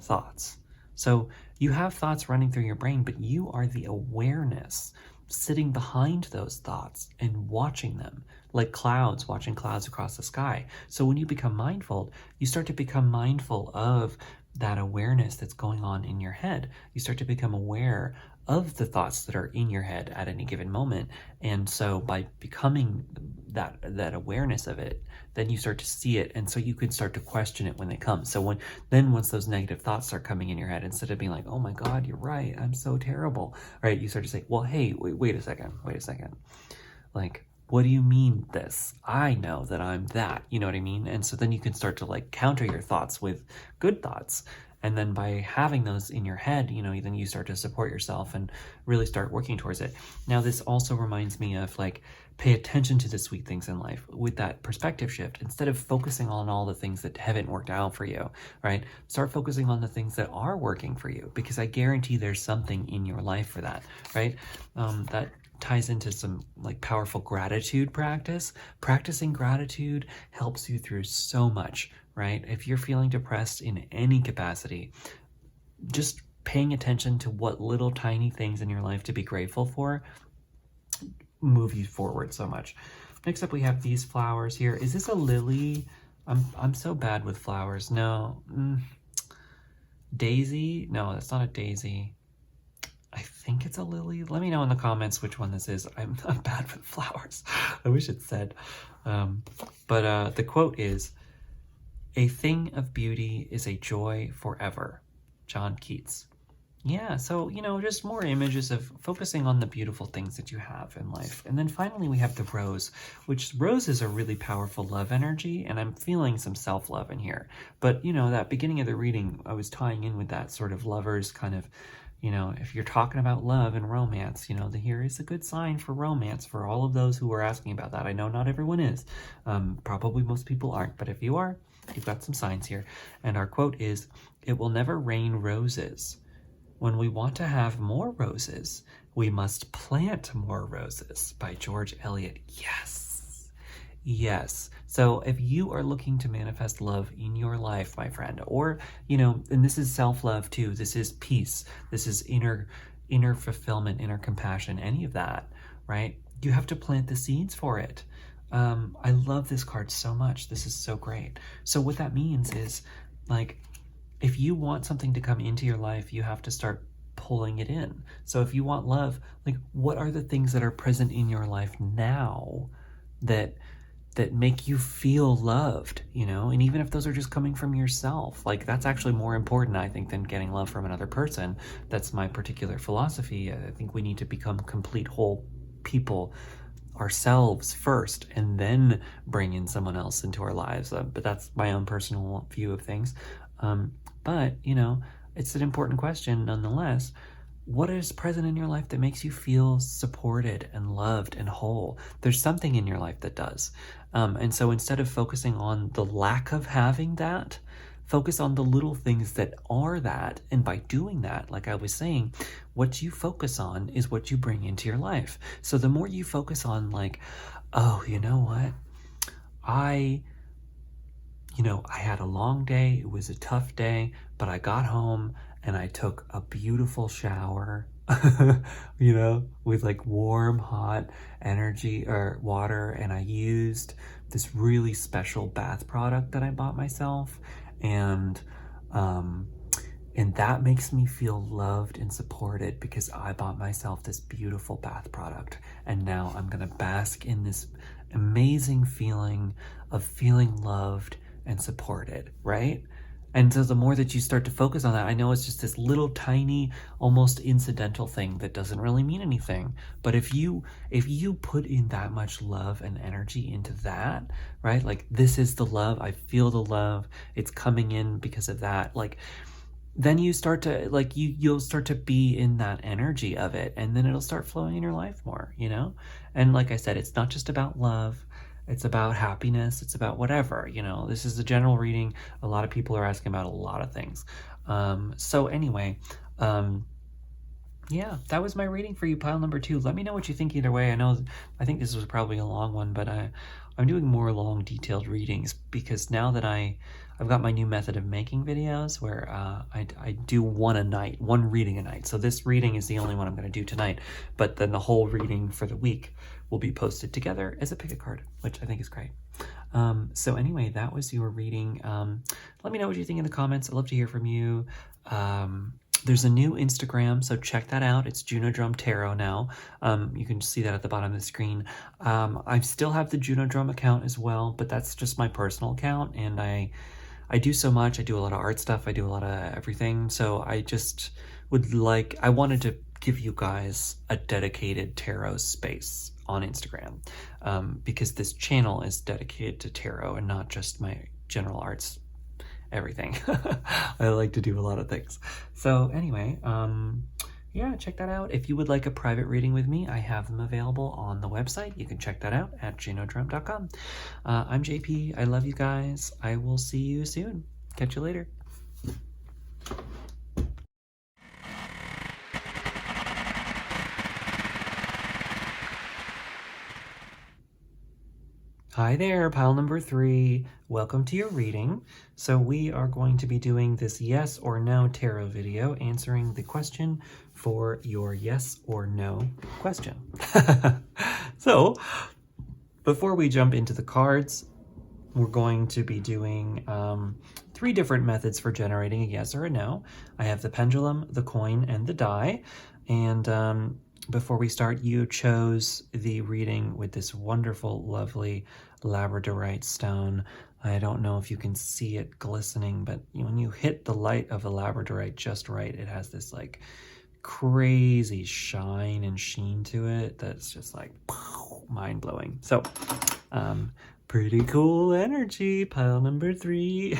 thoughts. So you have thoughts running through your brain, but you are the awareness sitting behind those thoughts and watching them, like clouds, watching clouds across the sky. So when you become mindful, you start to become mindful of that awareness that's going on in your head. You start to become aware of the thoughts that are in your head at any given moment. And so by becoming that awareness of it, then you start to see it, and so you can start to question it when they come. So once those negative thoughts start coming in your head, instead of being like, oh my God, you're right, I'm so terrible, right? You start to say, well, hey, wait a second. Like, what do you mean this? I know that I'm that, you know what I mean? And so then you can start to, like, counter your thoughts with good thoughts. And then by having those in your head, then you start to support yourself and really start working towards it. Now, this also reminds me of, like, pay attention to the sweet things in life with that perspective shift. Instead of focusing on all the things that haven't worked out for you, right? Start focusing on the things that are working for you, because I guarantee there's something in your life for that, right? That ties into some, like, powerful gratitude practice. Practicing gratitude helps you through so much, right? If you're feeling depressed in any capacity, just paying attention to what little tiny things in your life to be grateful for move you forward so much. Next up, we have these flowers here. Is this a lily? I'm so bad with flowers. No. Daisy? No, that's not a daisy. I think it's a lily. Let me know in the comments which one this is. I'm bad with flowers. I wish it said. But the quote is, "A thing of beauty is a joy forever." John Keats. Yeah, so, just more images of focusing on the beautiful things that you have in life. And then finally we have the rose, which rose is a really powerful love energy, and I'm feeling some self-love in here. But, that beginning of the reading, I was tying in with that sort of lovers kind of, if you're talking about love and romance, here is a good sign for romance for all of those who are asking about that. I know not everyone is. Probably most people aren't, but if you are, you've got some signs here. And our quote is, "It will never rain roses. When we want to have more roses, we must plant more roses," by George Eliot. Yes. So if you are looking to manifest love in your life, my friend, or, and this is self-love too, this is peace, this is inner fulfillment, inner compassion, any of that, right? You have to plant the seeds for it. I love this card so much. This is so great. So what that means is, like, if you want something to come into your life, you have to start pulling it in. So if you want love, like, what are the things that are present in your life now that make you feel loved, you know? And even if those are just coming from yourself, like, that's actually more important, I think, than getting love from another person. That's my particular philosophy. I think we need to become complete whole people ourselves first, and then bring in someone else into our lives. But that's my own personal view of things. But, you know, it's an important question nonetheless. What is present in your life that makes you feel supported and loved and whole? There's something in your life that does. And so instead of focusing on the lack of having that, focus on the little things that are that. And by doing that, like I was saying, what you focus on is what you bring into your life. So the more you focus on, like, oh, you know what? I had a long day. It was a tough day, but I got home and I took a beautiful shower, with like warm, hot energy or water. And I used this really special bath product that I bought myself. And that makes me feel loved and supported because I bought myself this beautiful bath product. And now I'm going to bask in this amazing feeling of feeling loved and supported, right? And so the more that you start to focus on that, I know it's just this little tiny, almost incidental thing that doesn't really mean anything. But if you put in that much love and energy into that, right? Like, this is the love, I feel the love, it's coming in because of that. Like, then you start to, like, you'll start to be in that energy of it, and then it'll start flowing in your life more, you know? And like I said, it's not just about love. It's about happiness. It's about whatever, this is a general reading. A lot of people are asking about a lot of things. So anyway, yeah, that was my reading for you, pile number 2. Let me know what you think either way. I think this was probably a long one, but I'm doing more long, detailed readings because now that I've got my new method of making videos where I do one reading a night. So this reading is the only one I'm going to do tonight, but then the whole reading for the week will be posted together as a pick a card, which I think is great. So anyway, that was your reading. Let me know what you think in the comments. I'd love to hear from you. There's a new Instagram, so check that out. It's Juno Drum Tarot now. You can see that at the bottom of the screen. I still have the Juno Drum account as well, but that's just my personal account, and I do so much. I do a lot of art stuff. I do a lot of everything. So I just I wanted to give you guys a dedicated tarot space on Instagram, because this channel is dedicated to tarot and not just my general arts everything. I like to do a lot of things. So anyway, yeah, check that out. If you would like a private reading with me, I have them available on the website. You can check that out at junodrum.com. I'm JP. I love you guys. I will see you soon. Catch you later. Hi there, pile number 3. Welcome to your reading. So we are going to be doing this yes or no tarot video, answering the question for your yes or no question. So before we jump into the cards, we're going to be doing 3 different methods for generating a yes or a no. I have the pendulum, the coin, and the die. And before we start, you chose the reading with this wonderful, lovely labradorite stone. I don't know if you can see it glistening, but when you hit the light of the labradorite just right, it has this like crazy shine and sheen to it that's just like mind-blowing. So pretty cool energy, pile number 3.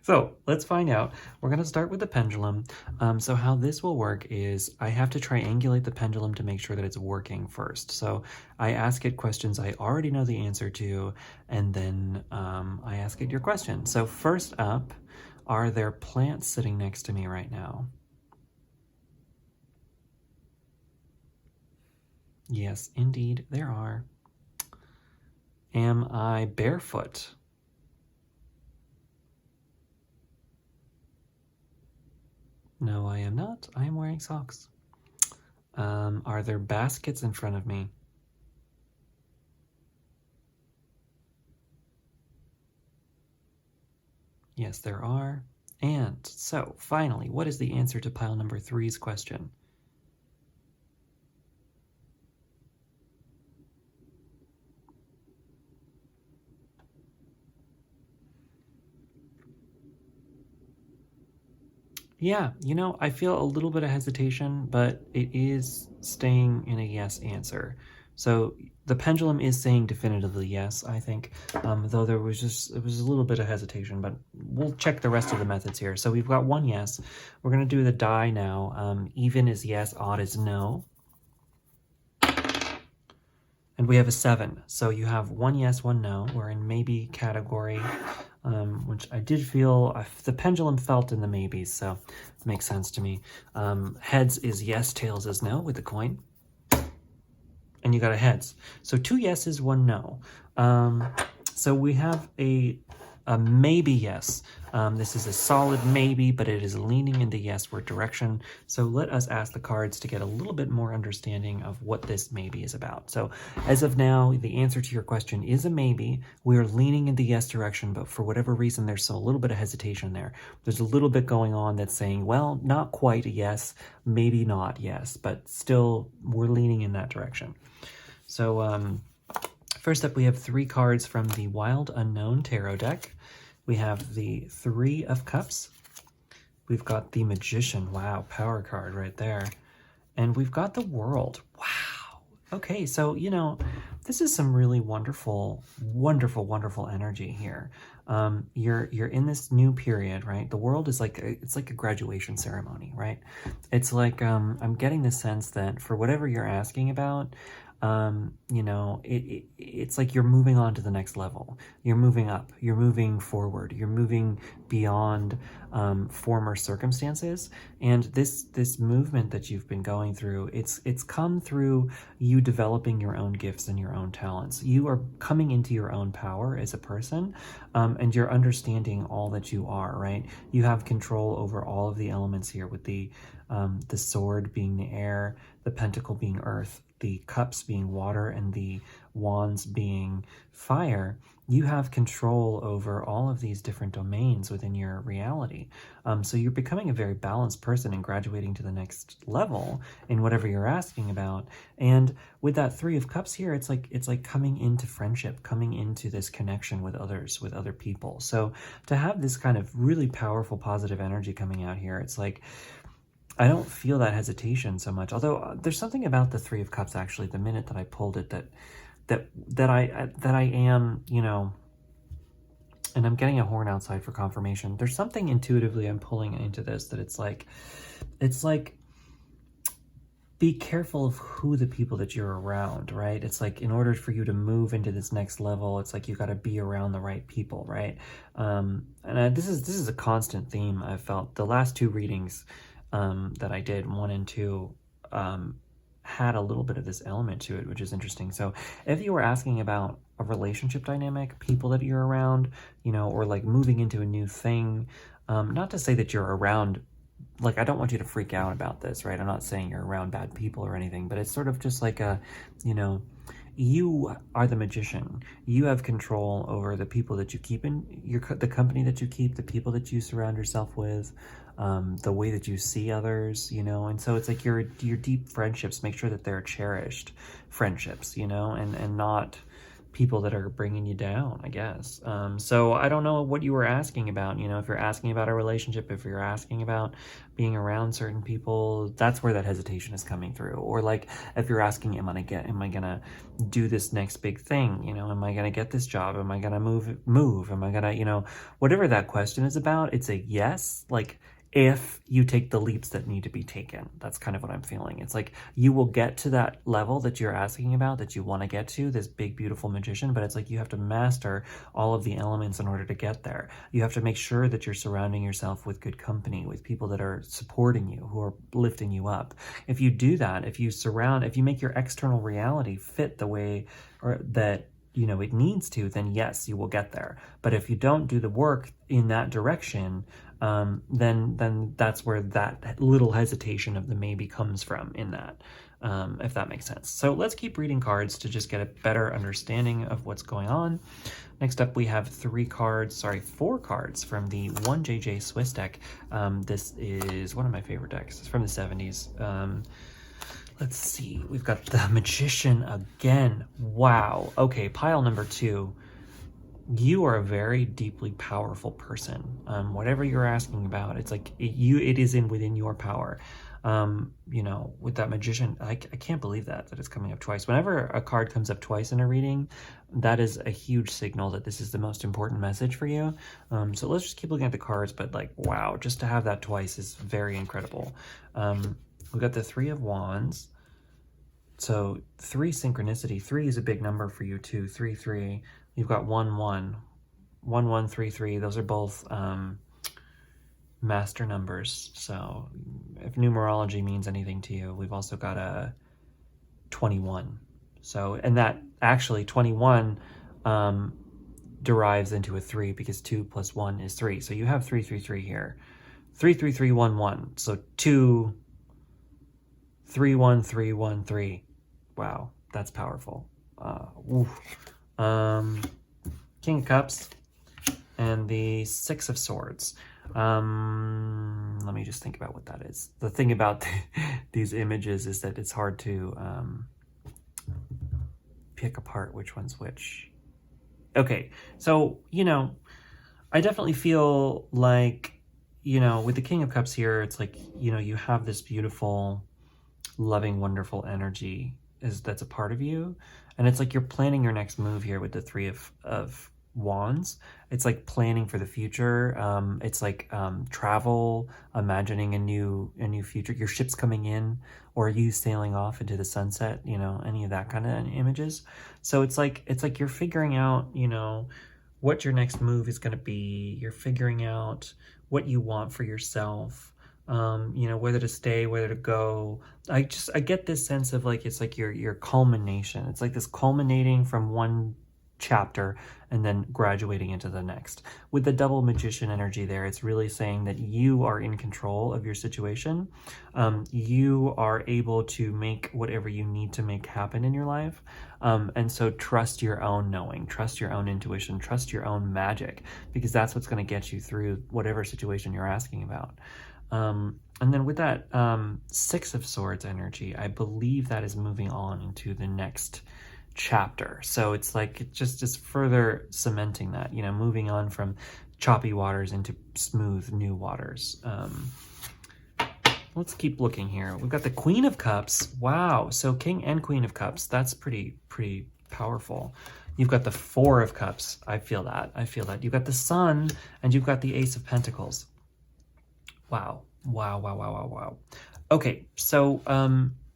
So let's find out. We're going to start with the pendulum. So how this will work is I have to triangulate the pendulum to make sure that it's working first. So I ask it questions I already know the answer to, and then I ask it your question. So first up, are there plants sitting next to me right now? Yes, indeed, there are. Am I barefoot? No, I am not. I am wearing socks. Are there baskets in front of me? Yes, there are. And so, finally, what is the answer to pile number 3's question? Yeah, I feel a little bit of hesitation, but it is staying in a yes answer. So the pendulum is saying definitively yes, I think, though it was a little bit of hesitation, but we'll check the rest of the methods here. So we've got one yes. We're going to do the die now. Even is yes, odd is no. And we have a 7. So you have one yes, one no. We're in maybe category, which I did feel, the pendulum felt in the maybes, so it makes sense to me. Heads is yes, tails is no with the coin. And you got a heads. So 2 yeses, 1 no. So we have a maybe yes. This is a solid maybe, but it is leaning in the yesward direction. So let us ask the cards to get a little bit more understanding of what this maybe is about. So as of now, the answer to your question is a maybe. We are leaning in the yes direction, but for whatever reason, there's still a little bit of hesitation there. There's a little bit going on that's saying, well, not quite a yes, maybe not yes, but still we're leaning in that direction. So first up, we have 3 cards from the Wild Unknown Tarot deck. We have the 3 of Cups. We've got the Magician. Wow, power card right there. And we've got the World. Wow. Okay, so, this is some really wonderful, wonderful, wonderful energy here. You're in this new period, right? The World is it's like a graduation ceremony, right? It's like I'm getting the sense that for whatever you're asking about, it's like you're moving on to the next level. You're moving up, you're moving forward, you're moving beyond former circumstances. And this movement that you've been going through, it's come through you developing your own gifts and your own talents. You are coming into your own power as a person, and you're understanding all that you are, right? You have control over all of the elements here, with the sword being the air, the pentacle being earth, the cups being water, and the wands being fire. You have control over all of these different domains within your reality. So you're becoming a very balanced person and graduating to the next level in whatever you're asking about. And with that 3 of Cups here, it's like coming into friendship, coming into this connection with others, with other people. So to have this kind of really powerful, positive energy coming out here, it's like, I don't feel that hesitation so much. Although there's something about the 3 of Cups, actually, the minute that I pulled it, that I am, and I'm getting a horn outside for confirmation. There's something intuitively I'm pulling into this, that it's like, be careful of who the people that you're around, right? It's like, in order for you to move into this next level, it's like you got to be around the right people, right? This is a constant theme I've felt. The last 2 readings that I did, 1 and 2, had a little bit of this element to it, which is interesting. So if you were asking about a relationship dynamic, people that you're around, or like moving into a new thing, not to say that you're around, like, I don't want you to freak out about this, right? I'm not saying you're around bad people or anything, but it's sort of just like you are the magician. You have control over the people that you keep in the company that you keep, the people that you surround yourself with, the way that you see others, and so it's like your deep friendships, make sure that they're cherished friendships, and not people that are bringing you down, I guess. So I don't know what you were asking about, if you're asking about a relationship, if you're asking about being around certain people, that's where that hesitation is coming through. Or like, if you're asking, am I gonna do this next big thing? Am I gonna get this job? Am I gonna move? Am I gonna, whatever that question is about, it's a yes, like, if you take the leaps that need to be taken. That's kind of what I'm feeling. It's like you will get to that level that you're asking about, that you want to get to, this big, beautiful magician, but it's like you have to master all of the elements in order to get there. You have to make sure that you're surrounding yourself with good company, with people that are supporting you, who are lifting you up. If you do that, if you make your external reality fit the way or that it needs to, then yes, you will get there. But if you don't do the work in that direction, then that's where that little hesitation of the maybe comes from in that. if that makes sense. So let's keep reading cards to just get a better understanding of what's going on. Next up, we have four cards from the 1JJ Swiss deck. This is one of my favorite decks. It's from the 70s. Let's see. We've got the Magician again. Wow. Okay, pile number 2. You are a very deeply powerful person. Whatever you're asking about, it's like it is within your power. You know, with that Magician, I can't believe that it's coming up twice. Whenever a card comes up twice in a reading, that is a huge signal that this is the most important message for you. So let's just keep looking at the cards, but like, wow, just to have that twice is very incredible. We've got the 3 of Wands. So 3 synchronicity. 3 is a big number for you too. 3, 3. You've got 1, 1. 1, 1, 3, 3. Those are both master numbers. So if numerology means anything to you, we've also got a 21. So, and that actually 21 derives into a 3 because 2 plus 1 is 3. So you have 3, 3, 3 here. 3, 3, 3, 1, 1. So 2, 3, 1, 3, 1, 3. Wow, that's powerful. King of Cups and the 6 of Swords. Let me just think about what that is. The thing about these images is that it's hard to pick apart which one's which. Okay, so, you know, I definitely feel like, you know, with the King of Cups here, it's like, you know, you have this beautiful, loving, wonderful energy that's a part of you. And it's like you're planning your next move here with the 3 of Wands. It's like planning for the future. It's like travel, imagining a new future. Your ship's coming in, or you sailing off into the sunset. You know, any of that kind of images. So it's like you're figuring out, you know, what your next move is going to be. You're figuring out what you want for yourself. You know, whether to stay, whether to go. I get this sense of like, it's like your culmination. It's like this culminating from one chapter and then graduating into the next. With the double Magician energy there, it's really saying that you are in control of your situation. You are able to make whatever you need to make happen in your life. And so trust your own knowing, trust your own intuition, trust your own magic, because that's what's going to get you through whatever situation you're asking about. And then with that 6 of Swords energy, I believe that is moving on into the next chapter. So it's like it just is further cementing that, you know, moving on from choppy waters into smooth new waters. Let's keep looking here. We've got the Queen of Cups. Wow. So King and Queen of Cups. That's pretty powerful. You've got the 4 of Cups. I feel that. You've got the Sun and you've got the Ace of Pentacles. Wow. Okay, so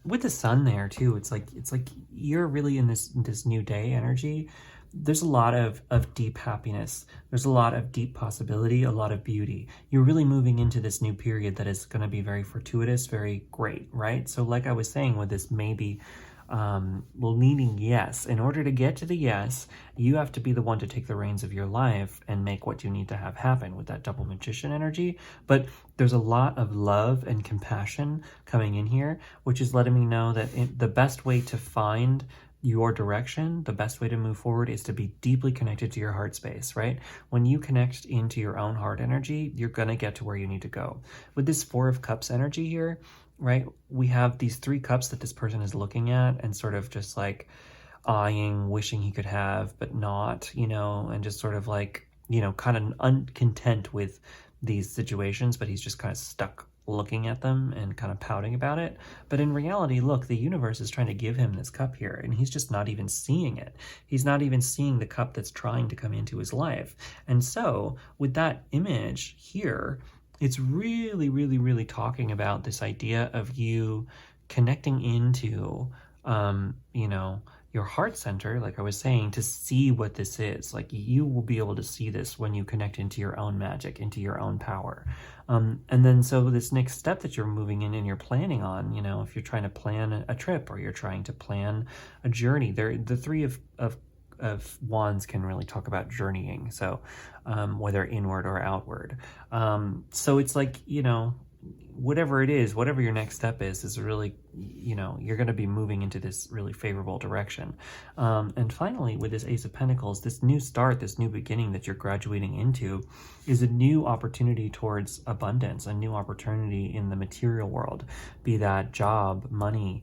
with the Sun there too, it's like you're really in this new day energy. There's a lot of deep happiness. There's a lot of deep possibility, a lot of beauty. You're really moving into this new period that is going to be very fortuitous, very great, right? So like I was saying with this maybe leaning yes, in order to get to the yes, you have to be the one to take the reins of your life and make what you need to have happen with that double Magician energy. But there's a lot of love and compassion coming in here, which is letting me know that the best way to find your direction, the best way to move forward is to be deeply connected to your heart space, right? When you connect into your own heart energy, you're going to get to where you need to go. With this 4 of Cups energy here, right, we have these 3 cups that this person is looking at and sort of just like eyeing, wishing he could have, but not, you know, and just sort of like, you know, kind of uncontent with these situations, but he's just kind of stuck looking at them and kind of pouting about it. But in reality, look, the universe is trying to give him this cup here, and he's just not even seeing it. He's not even seeing the cup that's trying to come into his life. And so with that image here, it's really talking about this idea of you connecting into, you know, your heart center, like I was saying, to see what this is. Like you will be able to see this when you connect into your own magic, into your own power. And then so this next step that you're moving in and you're planning on, you know, if you're trying to plan a trip or you're trying to plan a journey, the 3 of Wands can really talk about journeying. So whether inward or outward. So it's like, you know, whatever it is, whatever your next step is really, you're going to be moving into this really favorable direction. And finally, with this Ace of Pentacles, this new start, this new beginning that you're graduating into is a new opportunity towards abundance, a new opportunity in the material world, be that job, money,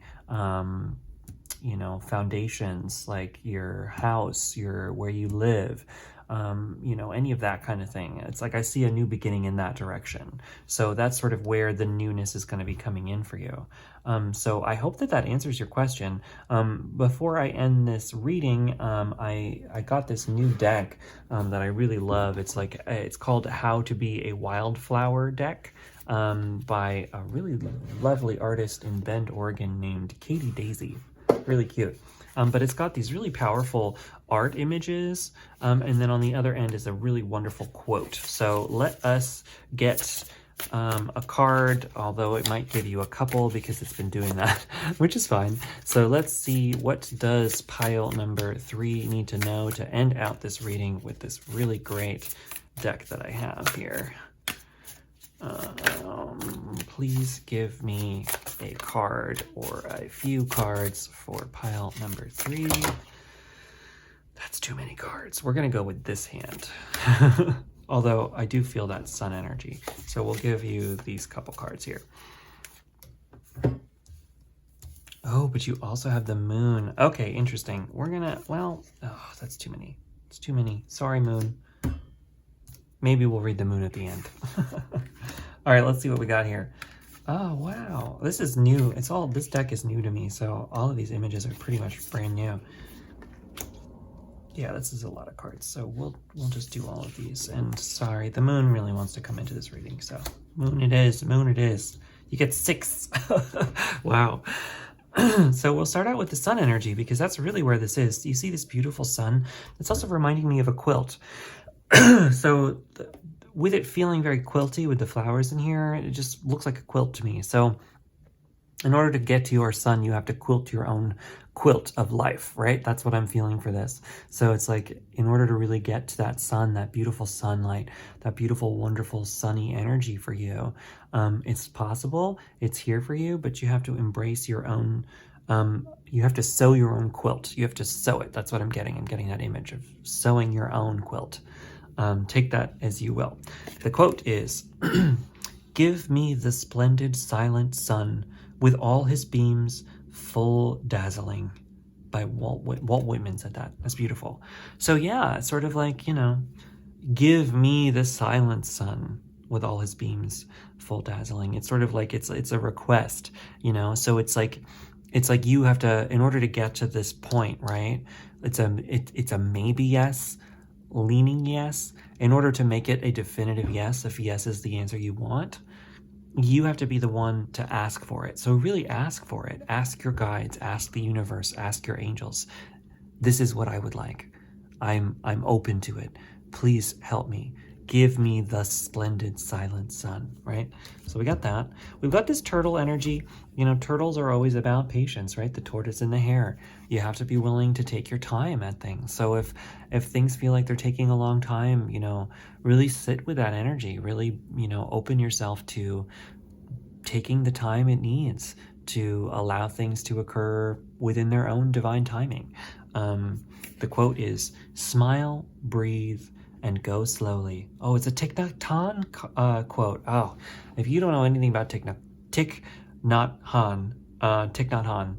foundations like your house, where you live, any of that kind of thing. It's like I see a new beginning in that direction. So that's sort of where the newness is going to be coming in for you. So I hope that answers your question. Before I end this reading, I got this new deck that I really love. It's called How to Be a Wildflower deck. By a really lovely artist in Bend, Oregon named Katie Daisy. Really cute. But it's got these really powerful art images, and then on the other end is a really wonderful quote. So let us get a card, although it might give you a couple because it's been doing that, which is fine. So let's see, what does pile number 3 need to know to end out this reading with this really great deck that I have here. Please give me a card or a few cards for pile number 3. That's too many cards. We're going to go with this hand. Although I do feel that sun energy. So we'll give you these couple cards here. Oh, but you also have the moon. Okay, interesting. We're going to, that's too many. It's too many. Sorry, moon. Maybe we'll read the moon at the end. All right, let's see what we got here. Oh, wow. This is new. This deck is new to me, so all of these images are pretty much brand new. Yeah, this is a lot of cards, so we'll just do all of these. And sorry, the moon really wants to come into this reading, so moon it is, moon it is. You get 6. Wow. So we'll start out with the sun energy, because that's really where this is. You see this beautiful sun? It's also reminding me of a quilt. So with it feeling very quilty with the flowers in here, it just looks like a quilt to me. So in order to get to your sun, you have to quilt your own quilt of life, right? That's what I'm feeling for this. So it's like, in order to really get to that sun, that beautiful sunlight, that beautiful, wonderful, sunny energy for you, it's possible, it's here for you, but you have to embrace your own, you have to sew your own quilt. You have to sew it. That's what I'm getting. I'm getting that image of sewing your own quilt. Take that as you will. The quote is, "Give me the splendid silent sun with all his beams full dazzling." By Walt Whitman said that. That's beautiful. So yeah, it's sort of like, give me the silent sun with all his beams full dazzling. It's sort of like it's a request, So it's like you have to, in order to get to this point, right? It's a maybe yes, leaning yes. In order to make it a definitive yes, if yes is the answer you want, you have to be the one to ask for it. So really ask for it. Ask your guides, ask the universe, ask your angels. This is what I would like. I'm open to it. Please help me. Give me the splendid silent sun, right? So we got that. We've got this turtle energy. Turtles are always about patience, right? The tortoise and the hare. You have to be willing to take your time at things. So if things feel like they're taking a long time, really sit with that energy. Really, open yourself to taking the time it needs to allow things to occur within their own divine timing. The quote is, "Smile, breathe, and go slowly." Oh, it's a Thich Nhat Hanh quote. Oh, if you don't know anything about Thich Nhat Hanh,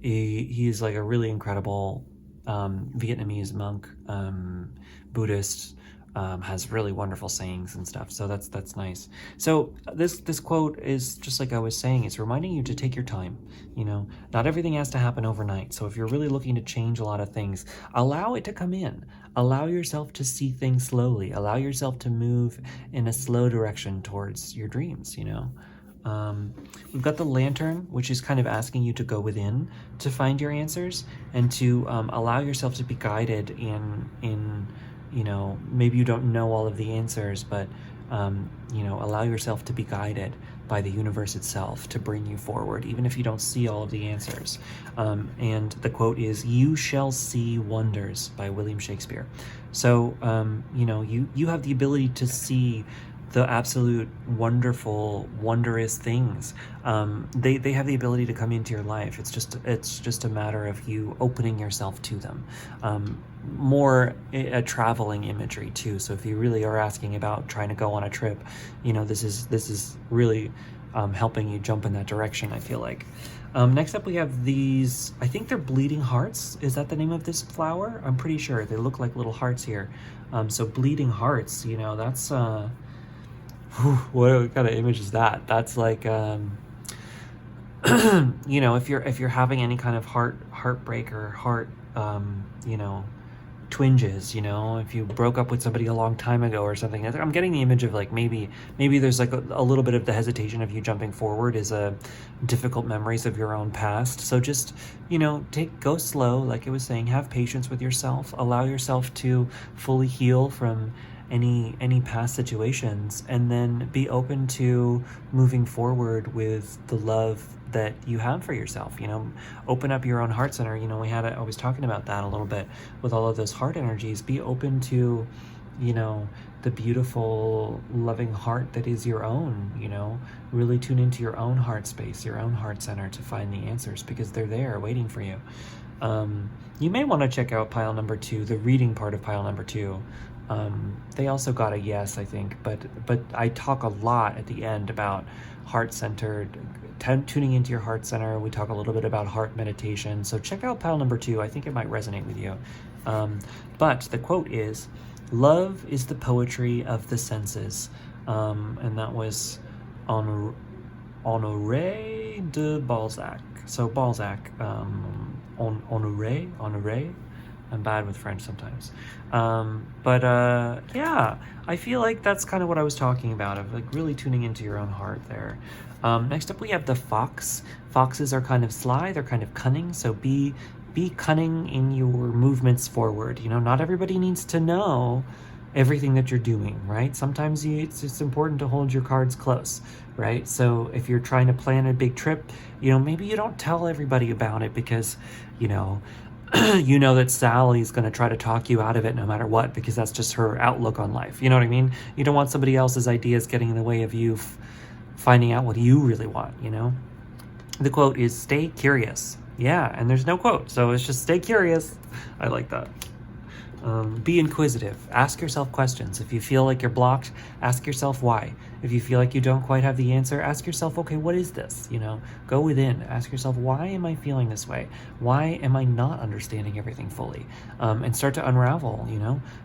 he's like a really incredible Vietnamese monk, Buddhist, has really wonderful sayings and stuff. So that's nice. So this quote is just like I was saying, it's reminding you to take your time. Not everything has to happen overnight. So if you're really looking to change a lot of things, allow it to come in. Allow yourself to see things slowly. Allow yourself to move in a slow direction towards your dreams, We've got the lantern, which is kind of asking you to go within to find your answers and to allow yourself to be guided in maybe you don't know all of the answers, but allow yourself to be guided by the universe itself to bring you forward, even if you don't see all of the answers. And the quote is, "You shall see wonders," by William Shakespeare. So, you have the ability to see the absolute wonderful, wondrous things. They have the ability to come into your life. It's just a matter of you opening yourself to them. More a traveling imagery too. So if you really are asking about trying to go on a trip, this is really helping you jump in that direction, I feel like. Next up we have these, I think they're bleeding hearts. Is that the name of this flower? I'm pretty sure. They look like little hearts here. So bleeding hearts, that's what kind of image is that? That's like if you're having any kind of heartbreak or heart twinges, if you broke up with somebody a long time ago or something. I'm getting the image of like maybe there's like a little bit of the hesitation of you jumping forward is a difficult memories of your own past. So just go slow, like I was saying, have patience with yourself, allow yourself to fully heal from any past situations, and then be open to moving forward with the love that you have for yourself. Open up your own heart center. I was talking about that a little bit with all of those heart energies. Be open to the beautiful loving heart that is your own. Really tune into your own heart space, your own heart center, to find the answers, because they're there waiting for you. You may want to check out pile number 2, the reading part of pile number 2. They also got a yes, I think, but I talk a lot at the end about heart-centered, tuning into your heart center. We talk a little bit about heart meditation, so check out pile number 2. I think it might resonate with you. But the quote is, "Love is the poetry of the senses," and that was Honoré de Balzac. So Balzac, Honoré. I'm bad with French sometimes. Yeah, I feel like that's kind of what I was talking about, of like really tuning into your own heart there. Next up we have the fox. Foxes are kind of sly, they're kind of cunning, so be cunning in your movements forward. Not everybody needs to know everything that you're doing, right? Sometimes it's important to hold your cards close, right? So if you're trying to plan a big trip, maybe you don't tell everybody about it, because that Sally's going to try to talk you out of it no matter what, because that's just her outlook on life. You know what I mean? You don't want somebody else's ideas getting in the way of you finding out what you really want, The quote is, "Stay curious." Yeah, and there's no quote, so it's just stay curious. I like that. Be inquisitive. Ask yourself questions. If you feel like you're blocked, ask yourself why. If you feel like you don't quite have the answer, ask yourself, okay, what is this? Go within. Ask yourself, why am I feeling this way? Why am I not understanding everything fully? And start to unravel,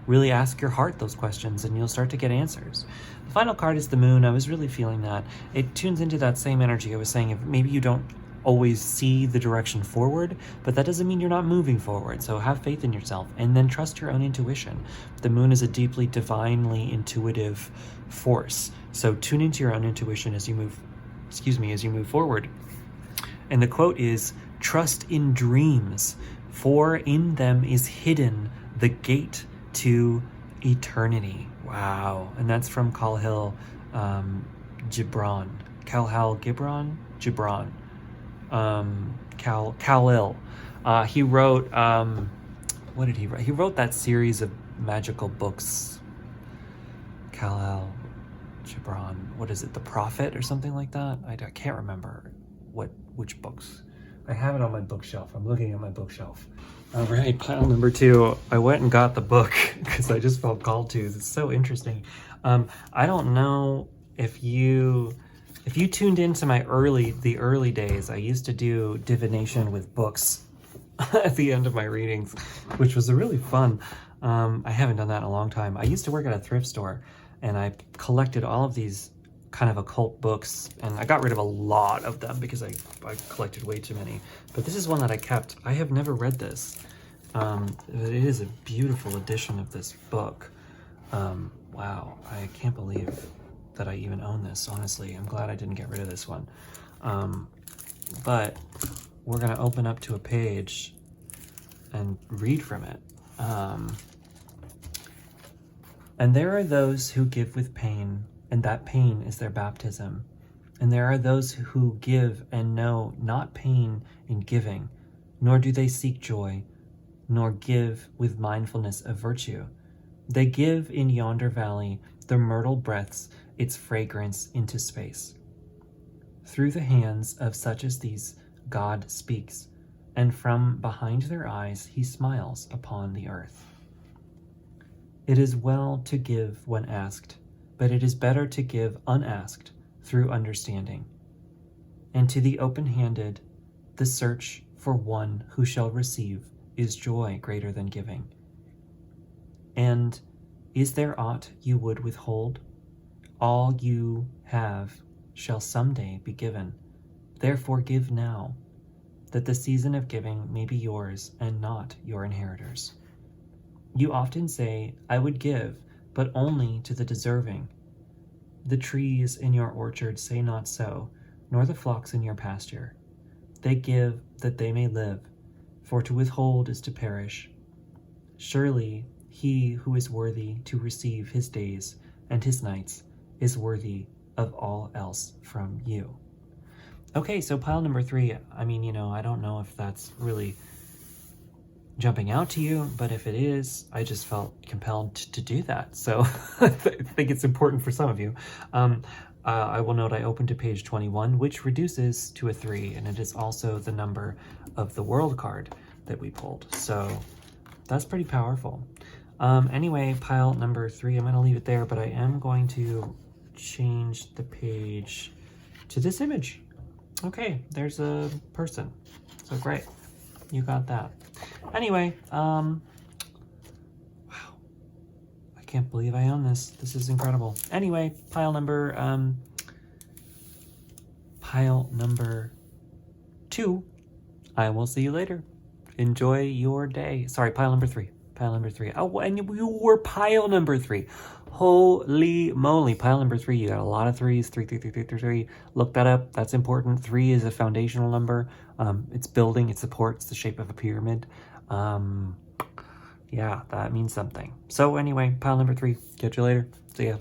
Really ask your heart those questions, and you'll start to get answers. The final card is the moon. I was really feeling that. It tunes into that same energy I was saying. If maybe you don't always see the direction forward, but that doesn't mean you're not moving forward. So have faith in yourself, and then trust your own intuition. The moon is a deeply divinely intuitive force. So tune into your own intuition as you move forward. And the quote is, "Trust in dreams, for in them is hidden the gate to eternity." Wow. And that's from Khalil Gibran. Khalil. He wrote, what did he write? He wrote that series of magical books. Khalil Gibran. What is it? The Prophet or something like that? I can't remember which books. I have it on my bookshelf. I'm looking at my bookshelf. All right, pile number 2. I went and got the book because I just felt called to. It's so interesting. I don't know if you tuned into the early days. I used to do divination with books at the end of my readings, which was really fun. I haven't done that in a long time. I used to work at a thrift store, and I collected all of these kind of occult books, and I got rid of a lot of them because I collected way too many. But this is one that I kept. I have never read this. It is a beautiful edition of this book. Wow, I can't believe that I even own this, honestly. I'm glad I didn't get rid of this one. But we're going to open up to a page and read from it. "And there are those who give with pain, and that pain is their baptism. And there are those who give and know not pain in giving, nor do they seek joy, nor give with mindfulness of virtue. They give in yonder valley The myrtle breathes its fragrance into space. Through the hands of such as these, God speaks, and from behind their eyes he smiles upon the earth. It is well to give when asked, but it is better to give unasked through understanding. And to the open-handed, the search for one who shall receive is joy greater than giving. And is there aught you would withhold? All you have shall someday be given. Therefore give now, that the season of giving may be yours and not your inheritors. You often say, I would give, but only to the deserving. The trees in your orchard say not so, nor the flocks in your pasture. They give that they may live, for to withhold is to perish. Surely he who is worthy to receive his days and his nights is worthy of all else from you. Okay, so pile number 3, I mean, I don't know if that's really jumping out to you, but if it is, I just felt compelled to do that. So I think it's important for some of you. I will note I opened to page 21, which reduces to a 3, and it is also the number of the world card that we pulled. So that's pretty powerful. Anyway, pile number 3, I'm going to leave it there, but I am going to change the page to this image. Okay, there's a person. So great. You got that. Anyway, wow. I can't believe I own this. This is incredible. Anyway, pile number 2. I will see you later. Enjoy your day. Sorry, pile number 3. Pile number 3. Oh, and you were pile number 3. Holy moly. Pile number 3. You got a lot of 3s. 3, 3, 3, 3, 3, 3. Look that up. That's important. 3 is a foundational number. It's building. It supports the shape of a pyramid. Yeah, that means something. So anyway, pile number 3. Catch you later. See ya.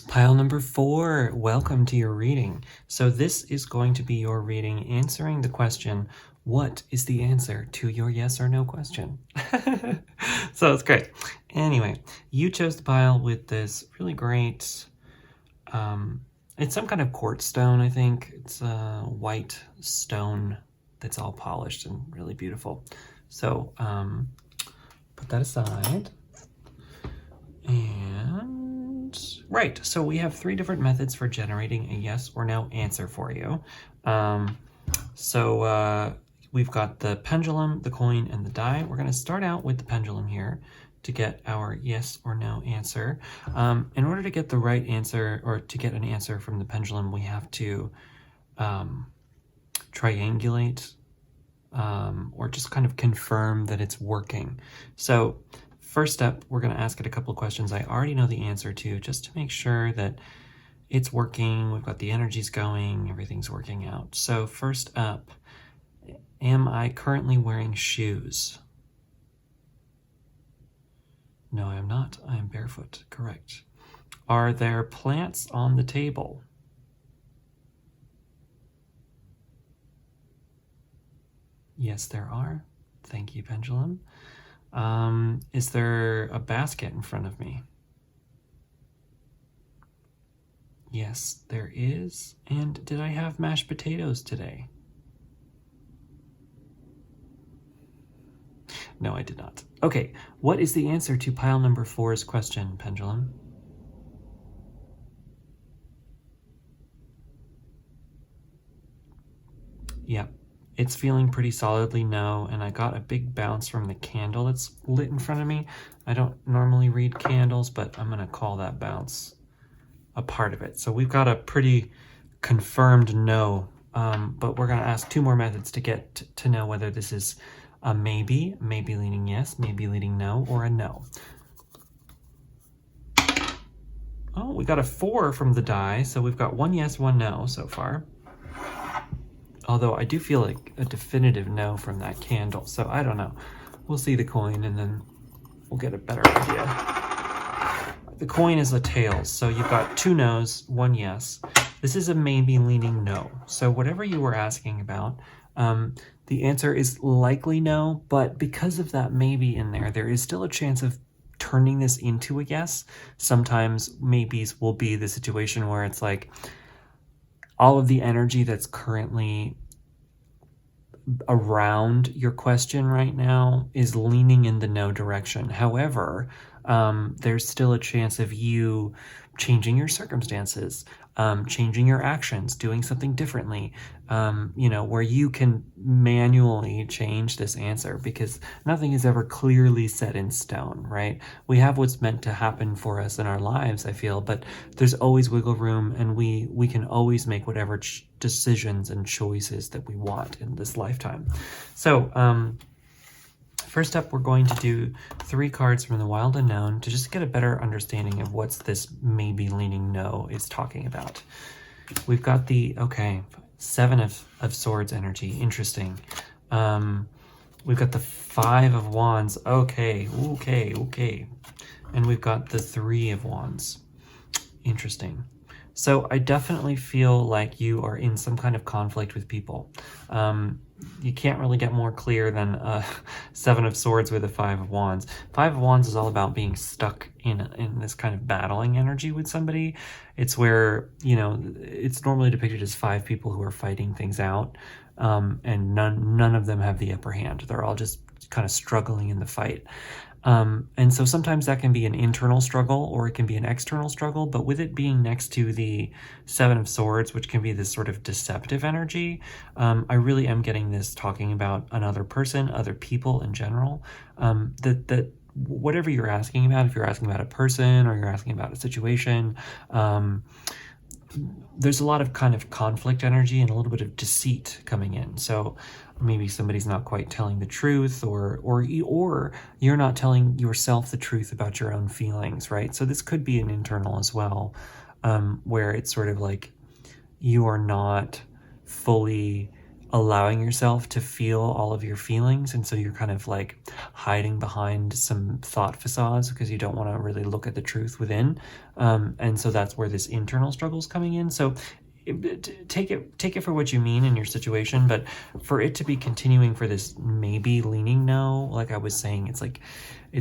Pile number 4, welcome to your reading. So this is going to be your reading answering the question, what is the answer to your yes or no question? So it's great. Anyway, you chose the pile with this really great, it's some kind of quartz stone, I think. It's a white stone that's all polished and really beautiful. So put that aside. And right, so we have 3 different methods for generating a yes or no answer for you. We've got the pendulum, the coin, and the die. We're going to start out with the pendulum here to get our yes or no answer. In order to get the right answer, or to get an answer from the pendulum, we have to triangulate or just kind of confirm that it's working. So first step, we're going to ask it a couple of questions I already know the answer to, just to make sure that it's working, we've got the energies going, everything's working out. So first up, am I currently wearing shoes? No, I am not. I am barefoot. Correct. Are there plants on the table? Yes, there are. Thank you, pendulum. Is there a basket in front of me? Yes, there is. And did I have mashed potatoes today? No, I did not. Okay, what is the answer to pile number 4's question, pendulum? Yep. It's feeling pretty solidly no, and I got a big bounce from the candle that's lit in front of me. I don't normally read candles, but I'm going to call that bounce a part of it. So we've got a pretty confirmed no, but we're going to ask 2 more methods to get to know whether this is a maybe leaning yes, maybe leaning no, or a no. Oh, we got a 4 from the die, so we've got 1 yes, 1 no so far. Although I do feel like a definitive no from that candle, so I don't know. We'll see the coin and then we'll get a better idea. The coin is the tails, so you've got 2 no's, 1 yes. This is a maybe leaning no. So whatever you were asking about, The answer is likely no, but because of that maybe in there, there is still a chance of turning this into a yes. Sometimes maybes will be the situation where it's like all of the energy that's currently around your question right now is leaning in the no direction. However, there's still a chance of you changing your circumstances, changing your actions, doing something differently, where you can manually change this answer, because nothing is ever clearly set in stone, right? We have what's meant to happen for us in our lives, I feel, but there's always wiggle room, and we can always make whatever decisions and choices that we want in this lifetime. So, first up, we're going to do 3 cards from the Wild Unknown to just get a better understanding of what's this maybe leaning no is talking about. We've got the, 7 of Swords energy. Interesting. We've got the 5 of Wands. Okay. And we've got the 3 of Wands. Interesting. So I definitely feel like you are in some kind of conflict with people. You can't really get more clear than a 7 of Swords with a 5 of Wands. 5 of Wands is all about being stuck in this kind of battling energy with somebody. It's where, it's normally depicted as 5 people who are fighting things out, and none of them have the upper hand. They're all just kind of struggling in the fight. And so sometimes that can be an internal struggle or it can be an external struggle, but with it being next to the 7 of Swords, which can be this sort of deceptive energy, I really am getting this talking about another person, other people in general, that whatever you're asking about, if you're asking about a person or you're asking about a situation, there's a lot of kind of conflict energy and a little bit of deceit coming in. So maybe somebody's not quite telling the truth, or you're not telling yourself the truth about your own feelings, right? So this could be an internal as well, where it's sort of like you are not fully allowing yourself to feel all of your feelings, and so you're kind of like hiding behind some thought facades because you don't want to really look at the truth within, and so that's where this internal struggle is coming in. So take it for what you mean in your situation, but for it to be continuing for this maybe leaning no, like I was saying, it's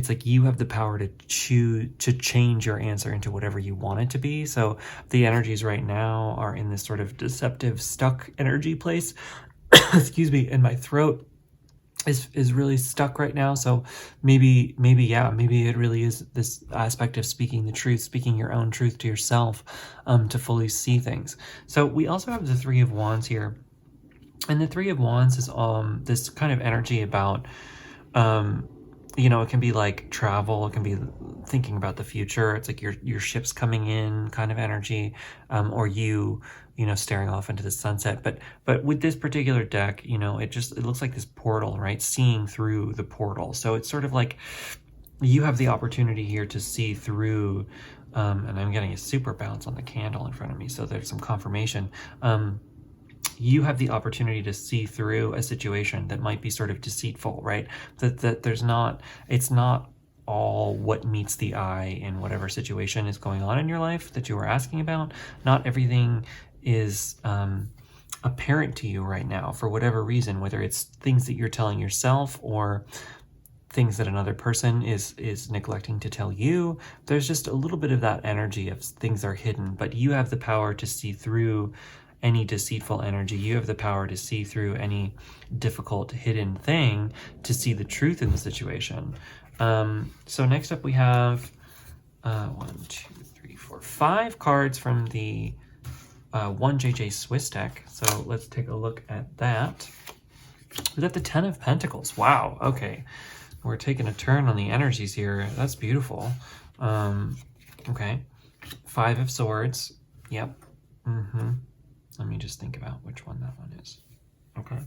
like you have the power to change your answer into whatever you want it to be. So the energies right now are in this sort of deceptive, stuck energy place. Excuse me, and my throat is really stuck right now. So maybe it really is this aspect of speaking the truth, speaking your own truth to yourself, to fully see things. So we also have the 3 of Wands here, and the 3 of Wands is this kind of energy about it can be like travel, it can be thinking about the future. It's like your ship's coming in kind of energy, or you staring off into the sunset. But with this particular deck, it looks like this portal, right? Seeing through the portal. So it's sort of like you have the opportunity here to see through, and I'm getting a super bounce on the candle in front of me, so there's some confirmation. You have the opportunity to see through a situation that might be sort of deceitful, right? That it's not all what meets the eye in whatever situation is going on in your life that you are asking about. Not everything is apparent to you right now for whatever reason, whether it's things that you're telling yourself or things that another person is neglecting to tell you. There's just a little bit of that energy of things are hidden, but you have the power to see through any deceitful energy. You have the power to see through any difficult hidden thing, to see the truth in the situation. So next up we have 5 cards from the 1JJ Swiss deck. So let's take a look at that. We got the 10 of Pentacles. Wow, okay. We're taking a turn on the energies here. That's beautiful. Okay. 5 of Swords. Yep. Let me just think about which one that one is. Okay.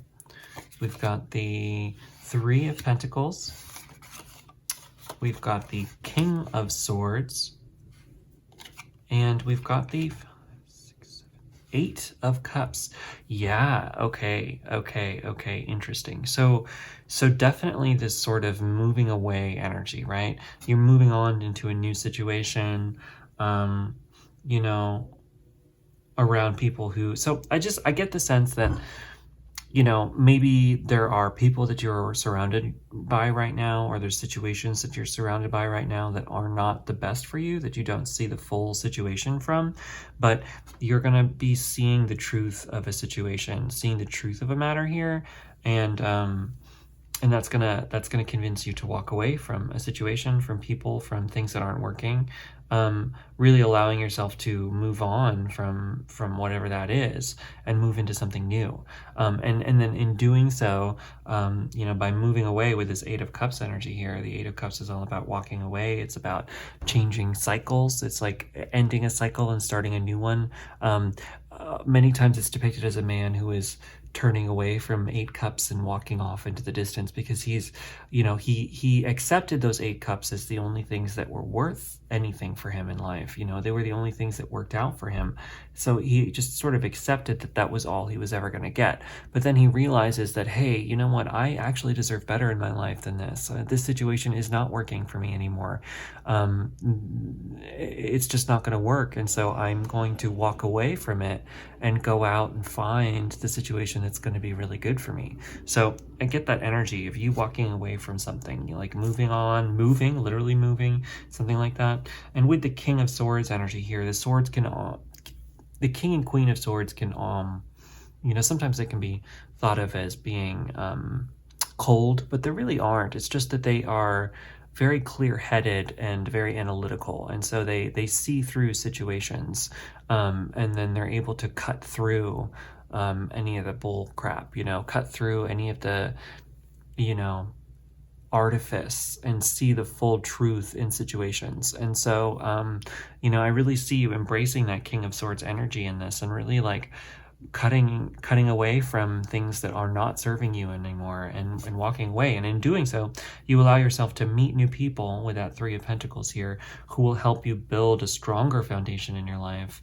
We've got the 3 of Pentacles. We've got the King of Swords. And we've got the 8 of Cups. Yeah, okay, interesting. So definitely this sort of moving away energy, right? You're moving on into a new situation, around people who, so I get the sense that you know, maybe there are people that you're surrounded by right now, or there's situations that you're surrounded by right now that are not the best for you, that you don't see the full situation from, but you're going to be seeing the truth of a situation, seeing the truth of a matter here, and that's gonna convince you to walk away from a situation, from people, from things that aren't working, really allowing yourself to move on from whatever that is and move into something new. And then in doing so, you know, by moving away with this Eight of Cups energy here, the Eight of Cups is all about walking away. It's about changing cycles. It's like ending a cycle and starting a new one. Many times it's depicted as a man who is turning away from Eight Cups and walking off into the distance because he's, you know, he accepted those Eight Cups as the only things that were worth anything for him in life. You know, they were the only things that worked out for him. So he just sort of accepted that that was all he was ever going to get. But then he realizes that, hey, you know what? I actually deserve better in my life than this. This situation is not working for me anymore. It's just not going to work. And so I'm going to walk away from it and go out and find the situation that's going to be really good for me. So I get that energy of you walking away from something, like moving on, literally moving, something like that. And with the King of Swords energy here, the swords can, the King and Queen of Swords can, you know, sometimes they can be thought of as being cold, but they really aren't. It's just that they are very clear-headed and very analytical, and so they see through situations, and then they're able to cut through any of the bull crap, you know, cut through any of the, you know, artifice and see the full truth in situations. And so, you know, I really see you embracing that King of Swords energy in this and really like cutting away from things that are not serving you anymore and walking away. And in doing so, you allow yourself to meet new people with that Three of Pentacles here who will help you build a stronger foundation in your life.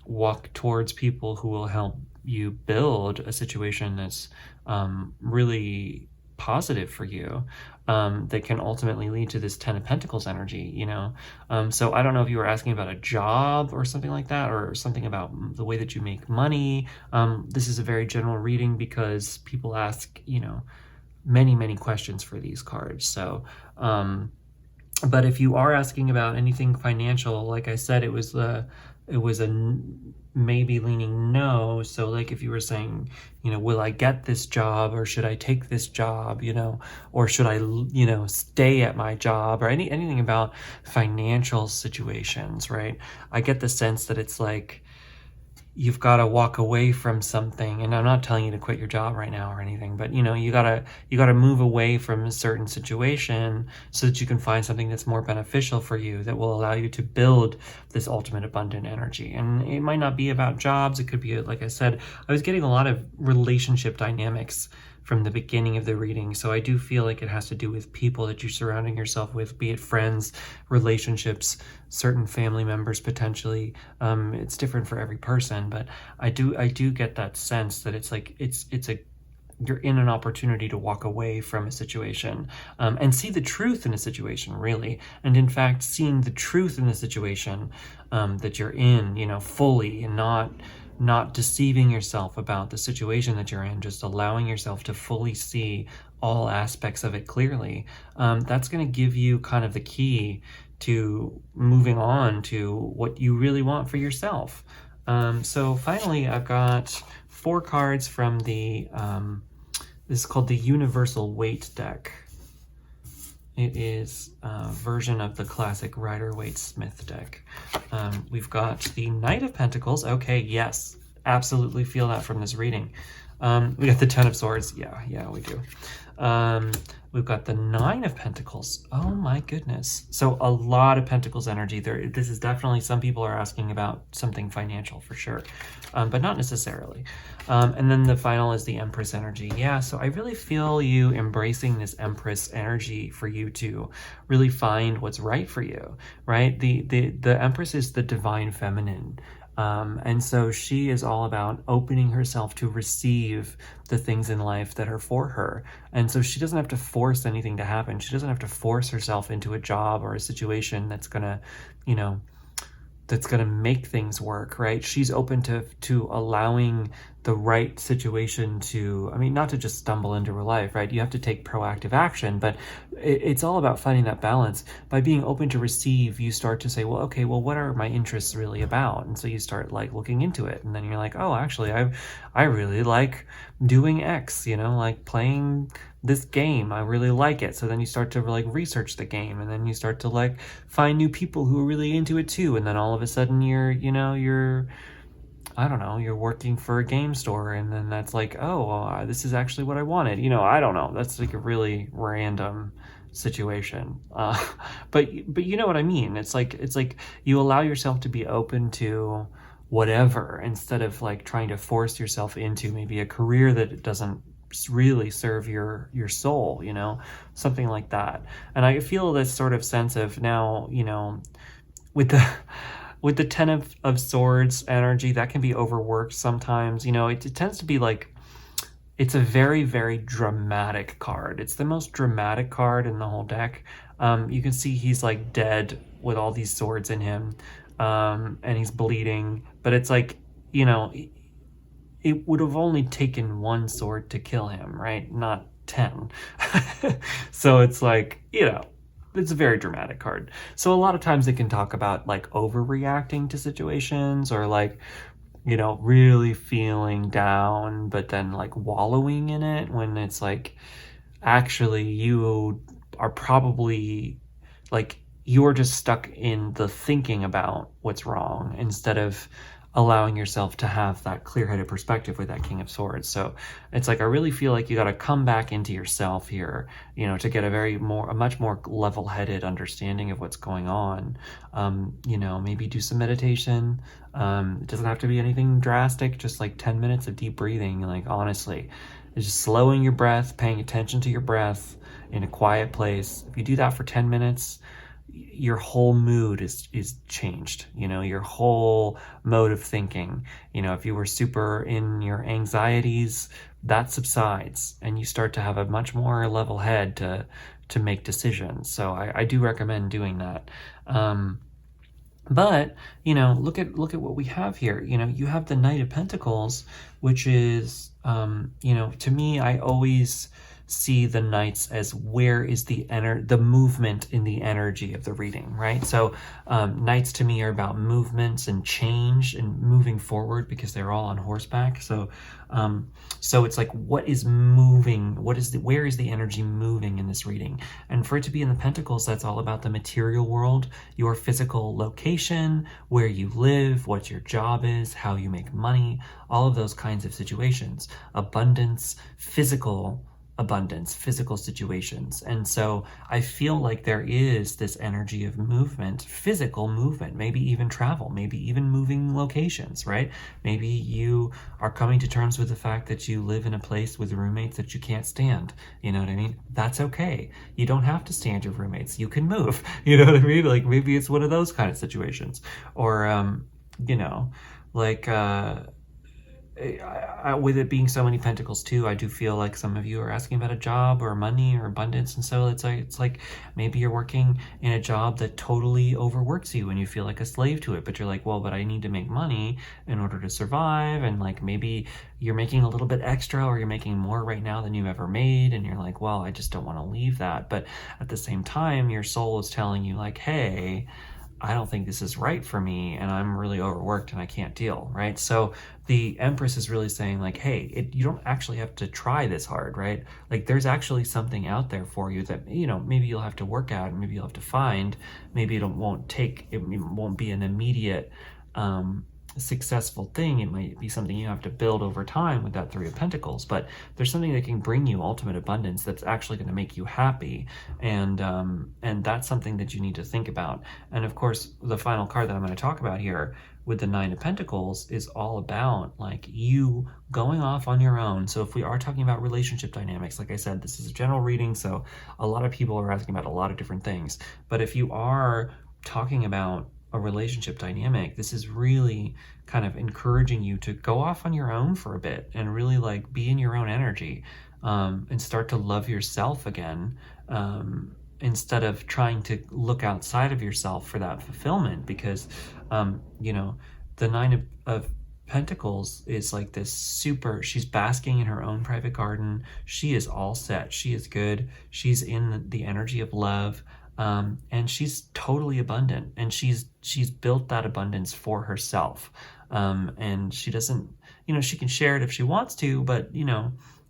Walk towards people who will help you build a situation that's really positive for you, that can ultimately lead to this Ten of Pentacles energy, you know. So I don't know if you were asking about a job or something like that, or something about the way that you make money. This is a very general reading because people ask, you know, many questions for these cards. So but if you are asking about anything financial, like I said, it was a maybe leaning no. So like if you were saying, you know, will I get this job, or should I take this job, you know, or should I, you know, stay at my job, or anything about financial situations, right? I get the sense that it's like you've got to walk away from something, and I'm not telling you to quit your job right now or anything, but you know, you gotta move away from a certain situation so that you can find something that's more beneficial for you, that will allow you to build this ultimate abundant energy. And it might not be about jobs. It could be, like I said, I was getting a lot of relationship dynamics from the beginning of the reading. So I do feel like it has to do with people that you're surrounding yourself with, be it friends, relationships, certain family members potentially. It's different for every person, but I do get that sense that it's like you're in an opportunity to walk away from a situation, and see the truth in a situation, really. And in fact, seeing the truth in the situation that you're in, you know, fully, and not deceiving yourself about the situation that you're in, just allowing yourself to fully see all aspects of it clearly. That's going to give you kind of the key to moving on to what you really want for yourself. So finally, I've got 4 cards from the, this is called the Universal Waite deck. It is a version of the classic Rider-Waite-Smith deck. We've got the Knight of Pentacles. Okay, yes, absolutely feel that from this reading. We got the Ten of Swords. Yeah, we do. We've got the Nine of Pentacles. Oh my goodness. So a lot of Pentacles energy there. This is definitely, some people are asking about something financial for sure, but not necessarily. And then the final is the Empress energy. Yeah, so I really feel you embracing this Empress energy for you to really find what's right for you, right? The Empress is the divine feminine. And so she is all about opening herself to receive the things in life that are for her. And so she doesn't have to force anything to happen. She doesn't have to force herself into a job or a situation that's gonna, you know, that's gonna make things work, right? She's open to allowing the right situation to, I mean, not to just stumble into real life, right? You have to take proactive action, but it's all about finding that balance. By being open to receive, you start to say, well, okay, well, what are my interests really about? And so you start like looking into it, and then you're like, oh, actually, I really like doing X, you know, like playing this game. I really like it. So then you start to like research the game, and then you start to like find new people who are really into it too. And then all of a sudden you're I don't know, you're working for a game store, and then that's like, oh, well, this is actually what I wanted. You know, I don't know. That's like a really random situation. But you know what I mean? It's like you allow yourself to be open to whatever, instead of like trying to force yourself into maybe a career that doesn't really serve your soul, you know, something like that. And I feel this sort of sense of now, you know, with the with the Ten of Swords energy, that can be overworked sometimes. You know, it tends to be like, it's a very, very dramatic card. It's the most dramatic card in the whole deck. You can see he's like dead with all these swords in him, and he's bleeding. But it's like, you know, it would have only taken one sword to kill him, right? Not 10. So it's like, you know, it's a very dramatic card. So a lot of times it can talk about like overreacting to situations, or like, you know, really feeling down, but then like wallowing in it, when it's like, actually you are probably like, you're just stuck in the thinking about what's wrong, instead of allowing yourself to have that clear-headed perspective with that King of Swords. So it's like, I really feel like you got to come back into yourself here, you know, to get a much more level-headed understanding of what's going on. You know, maybe do some meditation. It doesn't have to be anything drastic, just like 10 minutes of deep breathing. Like, honestly, it's just slowing your breath, paying attention to your breath in a quiet place. If you do that for 10 minutes, your whole mood is changed, you know, your whole mode of thinking. You know, if you were super in your anxieties, that subsides, and you start to have a much more level head to make decisions. So I do recommend doing that. But, you know, look at what we have here. You know, you have the Knight of Pentacles, which is, you know, to me, I always see the knights as, where is the movement in the energy of the reading, right? So knights to me are about movements and change and moving forward, because they're all on horseback. So so it's like, what is moving? Where is the energy moving in this reading? And for it to be in the Pentacles, that's all about the material world, your physical location, where you live, what your job is, how you make money, all of those kinds of situations. Abundance, physical situations. And so I feel like there is this energy of movement, physical movement, maybe even travel, maybe even moving locations, right? Maybe you are coming to terms with the fact that you live in a place with roommates that you can't stand. You know what I mean? That's okay. You don't have to stand your roommates. You can move. You know what I mean? Like, maybe it's one of those kind of situations. Or, you know, like, with it being so many pentacles too, I do feel like some of you are asking about a job or money or abundance, and so it's like maybe you're working in a job that totally overworks you and you feel like a slave to it, but you're like, well, but I need to make money in order to survive, and like maybe you're making a little bit extra, or you're making more right now than you've ever made, and you're like, well, I just don't want to leave that. But at the same time, your soul is telling you like, hey, I don't think this is right for me, and I'm really overworked and I can't deal, right? So the Empress is really saying like, hey, you don't actually have to try this hard, right? Like, there's actually something out there for you that, you know, maybe you'll have to work at, maybe you'll have to find, maybe it won't be an immediate successful thing. It might be something you have to build over time with that Three of Pentacles, but there's something that can bring you ultimate abundance that's actually going to make you happy, and that's something that you need to think about. And of course, the final card that I'm going to talk about here with the Nine of Pentacles is all about like you going off on your own. So if we are talking about relationship dynamics, like I said, this is a general reading, so a lot of people are asking about a lot of different things. But if you are talking about a relationship dynamic, this is really kind of encouraging you to go off on your own for a bit and really like be in your own energy, and start to love yourself again, instead of trying to look outside of yourself for that fulfillment. Because you know, the Nine of Pentacles is like this super, she's basking in her own private garden. She is all set. She is good. She's in the energy of love. And she's totally abundant, and she's built that abundance for herself. And she doesn't, she can share it if she wants to, but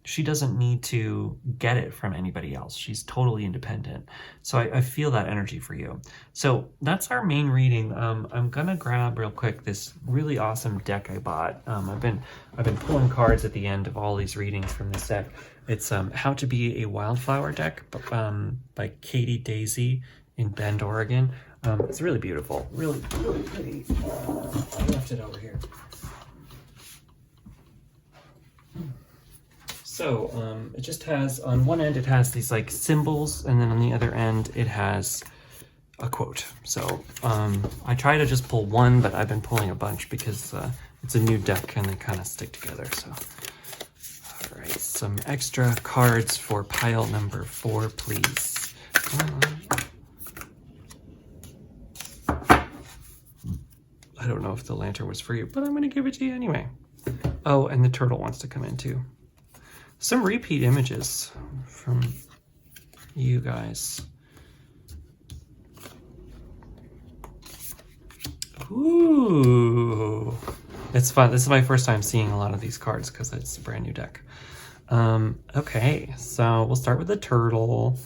she doesn't need to get it from anybody else. She's totally independent. So I feel that energy for you. So that's our main reading. I'm gonna grab real quick this really awesome deck I bought. I've been pulling cards at the end of all these readings from this deck. It's How to Be a Wildflower deck by Katie Daisy in Bend, Oregon. It's really beautiful, really, really pretty. I left it over here. So it just has, on one end it has these like symbols, and then on the other end it has a quote. So I try to just pull one, but I've been pulling a bunch because it's a new deck and they kind of stick together. So all right, some extra cards for pile number 4, please. I don't know if the lantern was for you, but I'm going to give it to you anyway. Oh, and the turtle wants to come in too. Some repeat images from you guys. Ooh, it's fun. This is my first time seeing a lot of these cards because it's a brand new deck. Okay, so we'll start with the turtle.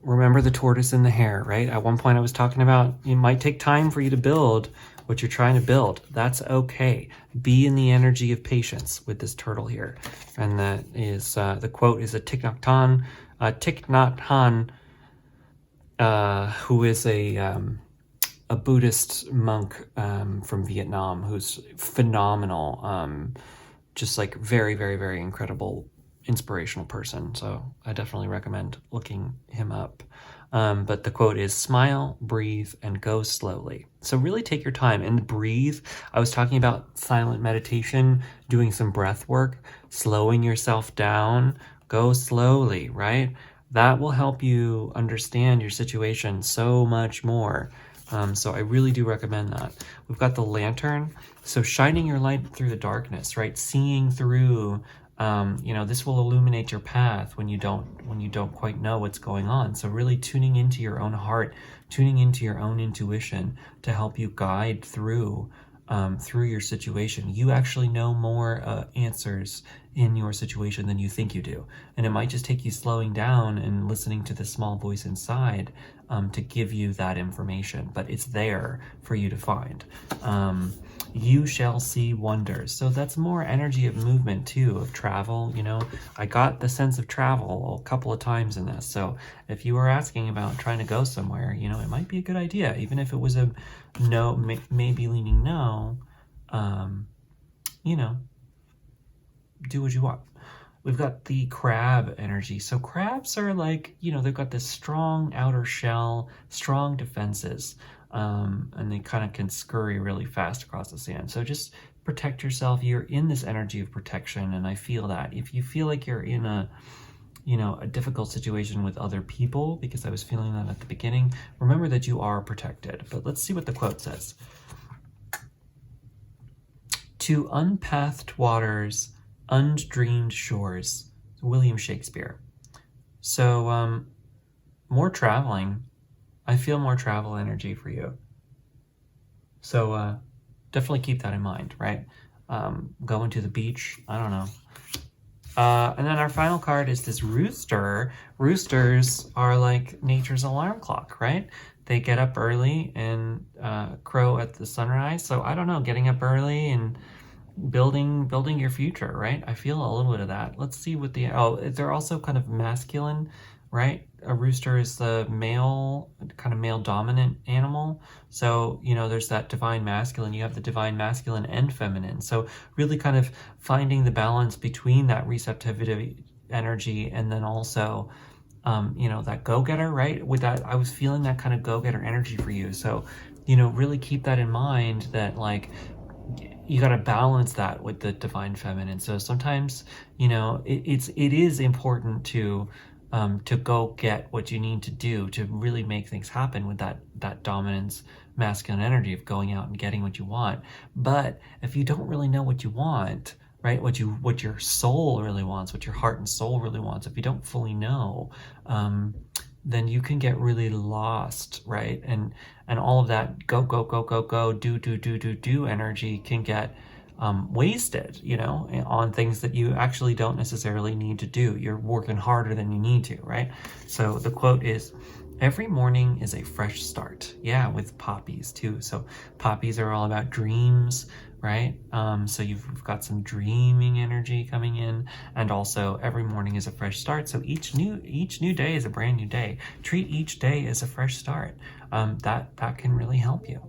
Remember the tortoise and the hare, right? At one point I was talking about it might take time for you to build what you're trying to build. That's okay. Be in the energy of patience with this turtle here. And that is, the quote is a Thich Nhat Hanh, who is a Buddhist monk from Vietnam who's phenomenal, just like very, very, very incredible, inspirational person. So I definitely recommend looking him up. But the quote is, smile, breathe, and go slowly. So really take your time and breathe. I was talking about silent meditation, doing some breath work, slowing yourself down, go slowly, right? That will help you understand your situation so much more. So I really do recommend that. We've got the lantern. So shining your light through the darkness, right? Seeing through, this will illuminate your path when you don't quite know what's going on. So really tuning into your own heart, tuning into your own intuition to help you guide through your situation. You actually know more answers in your situation than you think you do. And it might just take you slowing down and listening to the small voice inside to give you that information, but it's there for you to find. You shall see wonders. So that's more energy of movement too, of travel. I got the sense of travel a couple of times in this. So if you were asking about trying to go somewhere, it might be a good idea, even if it was a no, maybe leaning no, do what you want. We've got the crab energy. So crabs are like, they've got this strong outer shell, strong defenses. And they kind of can scurry really fast across the sand. So just protect yourself. You're in this energy of protection, and I feel that. If you feel like you're in a difficult situation with other people, because I was feeling that at the beginning, remember that you are protected. But let's see what the quote says. To unpathed waters, undreamed shores. William Shakespeare. So more traveling. I feel more travel energy for you. So definitely keep that in mind, right? Going to the beach, I don't know. And then our final card is this rooster. Roosters are like nature's alarm clock, right? They get up early and crow at the sunrise. So I don't know, getting up early and building your future, right? I feel a little bit of that. Let's see what they're also kind of masculine, right? A rooster is the male dominant animal. So, there's that divine masculine. You have the divine masculine and feminine. So really kind of finding the balance between that receptivity energy and then also, that go-getter, right? With that, I was feeling that kind of go-getter energy for you. So, really keep that in mind, that like, you got to balance that with the divine feminine. So sometimes, it is important to go get what you need to do to really make things happen with that dominance masculine energy of going out and getting what you want. But if you don't really know what you want, right, what your soul really wants, what your heart and soul really wants, if you don't fully know, then you can get really lost, right? And all of that go, do energy can get wasted, you know, on things that you actually don't necessarily need to do. You're working harder than you need to, right? So the quote is, every morning is a fresh start. Yeah, with poppies too. So poppies are all about dreams, right? So you've got some dreaming energy coming in, and also every morning is a fresh start. So each new day is a brand new day. Treat each day as a fresh start. That can really help you.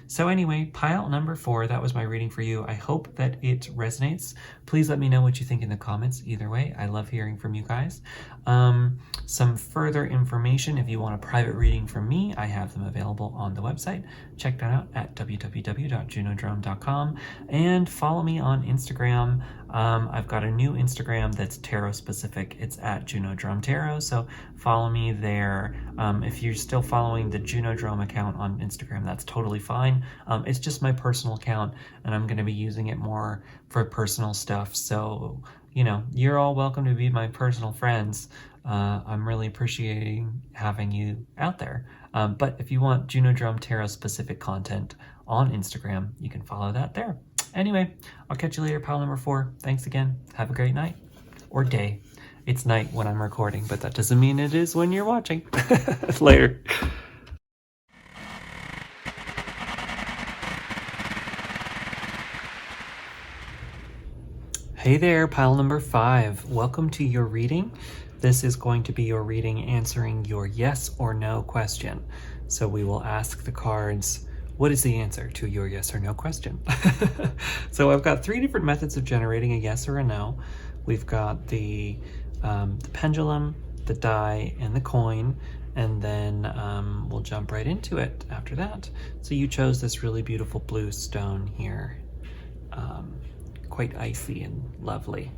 So anyway, pile number 4, that was my reading for you. I hope that it resonates. Please let me know what you think in the comments. Either way, I love hearing from you guys. Some further information, if you want a private reading from me, I have them available on the website. Check that out at www.junodrum.com, and follow me on Instagram. I've got a new Instagram that's tarot specific. It's at Junodrum Tarot, so follow me there. If you're still following the Junodrum account on Instagram, that's totally fine. It's just my personal account, and I'm going to be using it more for personal stuff. So, you know, you're all welcome to be my personal friends. I'm really appreciating having you out there. But if you want Junodrum Tarot specific content on Instagram, you can follow that there. Anyway, I'll catch you later, pile number 4. Thanks again. Have a great night or day. It's night when I'm recording, but that doesn't mean it is when you're watching. Later. Hey there, pile number 5. Welcome to your reading. This is going to be your reading answering your yes or no question. So we will ask the cards, what is the answer to your yes or no question? So I've got 3 different methods of generating a yes or a no. We've got the pendulum, the die, and the coin, and then we'll jump right into it after that. So you chose this really beautiful blue stone here, quite icy and lovely.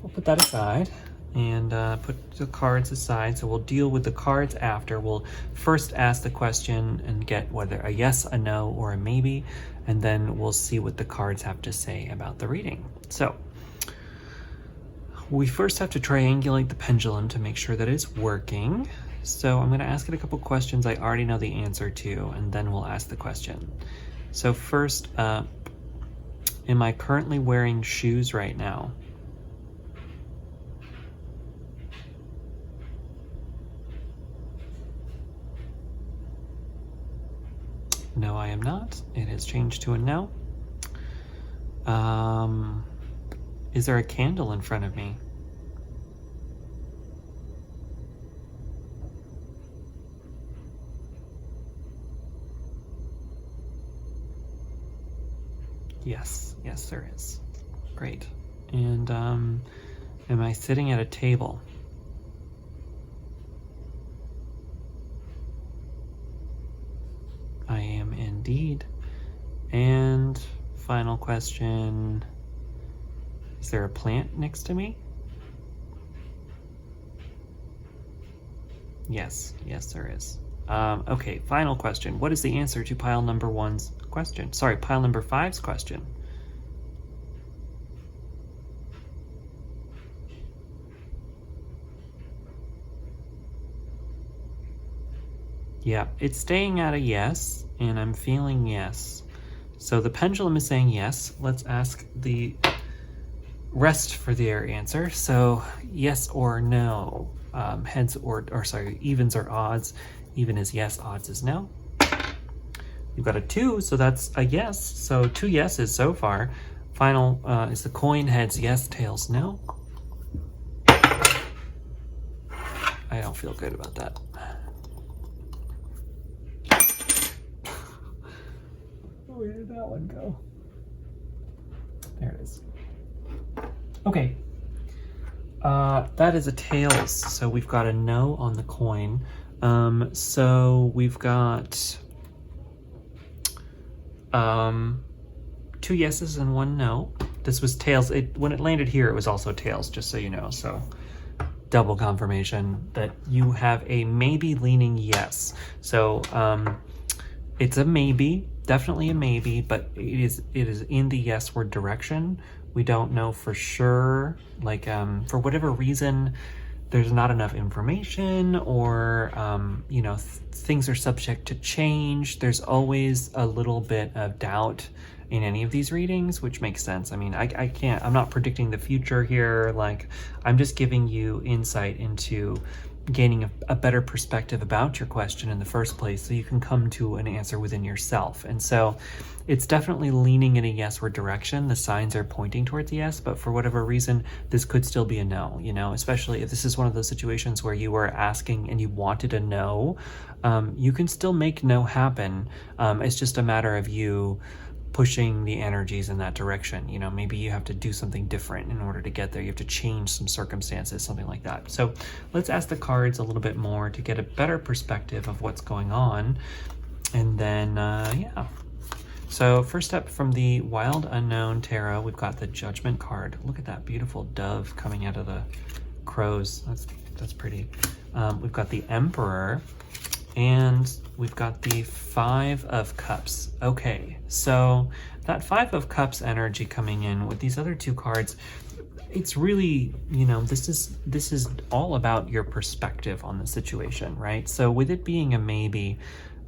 We'll put that aside and put the cards aside. So we'll deal with the cards after. We'll first ask the question and get whether a yes, a no, or a maybe, and then we'll see what the cards have to say about the reading. So we first have to triangulate the pendulum to make sure that it's working. So I'm going to ask it a couple questions I already know the answer to, and then we'll ask the question. So first up, am I currently wearing shoes right now? No, I am not. It has changed to a no. Is there a candle in front of me? Yes, there is. Great. And am I sitting at a table? I am indeed. And final question, is there a plant next to me? Yes, there is. Okay, final question. What is the answer to pile number 1's question? Sorry, pile number 5's question. Yeah, it's staying at a yes, and I'm feeling yes. So the pendulum is saying yes. Let's ask the rest for their answer. So yes or no, heads or sorry, evens or odds. Even is yes, odds is no. You've got a 2, so that's a yes. So 2 yeses so far. Final is the coin, heads yes, tails no. I don't feel good about that. Where did that one go? There it is. Okay. That is a tails, so we've got a no on the coin. So we've got 2 yeses and 1 no. This was tails. When it landed here, it was also tails, just so you know. So double confirmation that you have a maybe leaning yes. So It's a maybe, definitely a maybe, but it is in the yes word direction. We don't know for sure, like for whatever reason, there's not enough information, or things are subject to change. There's always a little bit of doubt in any of these readings, which makes sense. I mean, I'm not predicting the future here. Like, I'm just giving you insight into gaining a better perspective about your question in the first place, so you can come to an answer within yourself. And so it's definitely leaning in a yes word direction. The signs are pointing towards yes, but for whatever reason, this could still be a no, especially if this is one of those situations where you were asking and you wanted a no. You can still make no happen. It's just a matter of you pushing the energies in that direction. Maybe you have to do something different in order to get there. You have to change some circumstances, something like that. So let's ask the cards a little bit more to get a better perspective of what's going on. And then, yeah. So first up from the Wild Unknown Tarot, we've got the Judgment card. Look at that beautiful dove coming out of the crows. That's pretty. We've got the Emperor, and we've got the Five of Cups. Okay, so that Five of Cups energy coming in with these other two cards, it's really, this is all about your perspective on the situation, right? So with it being a maybe,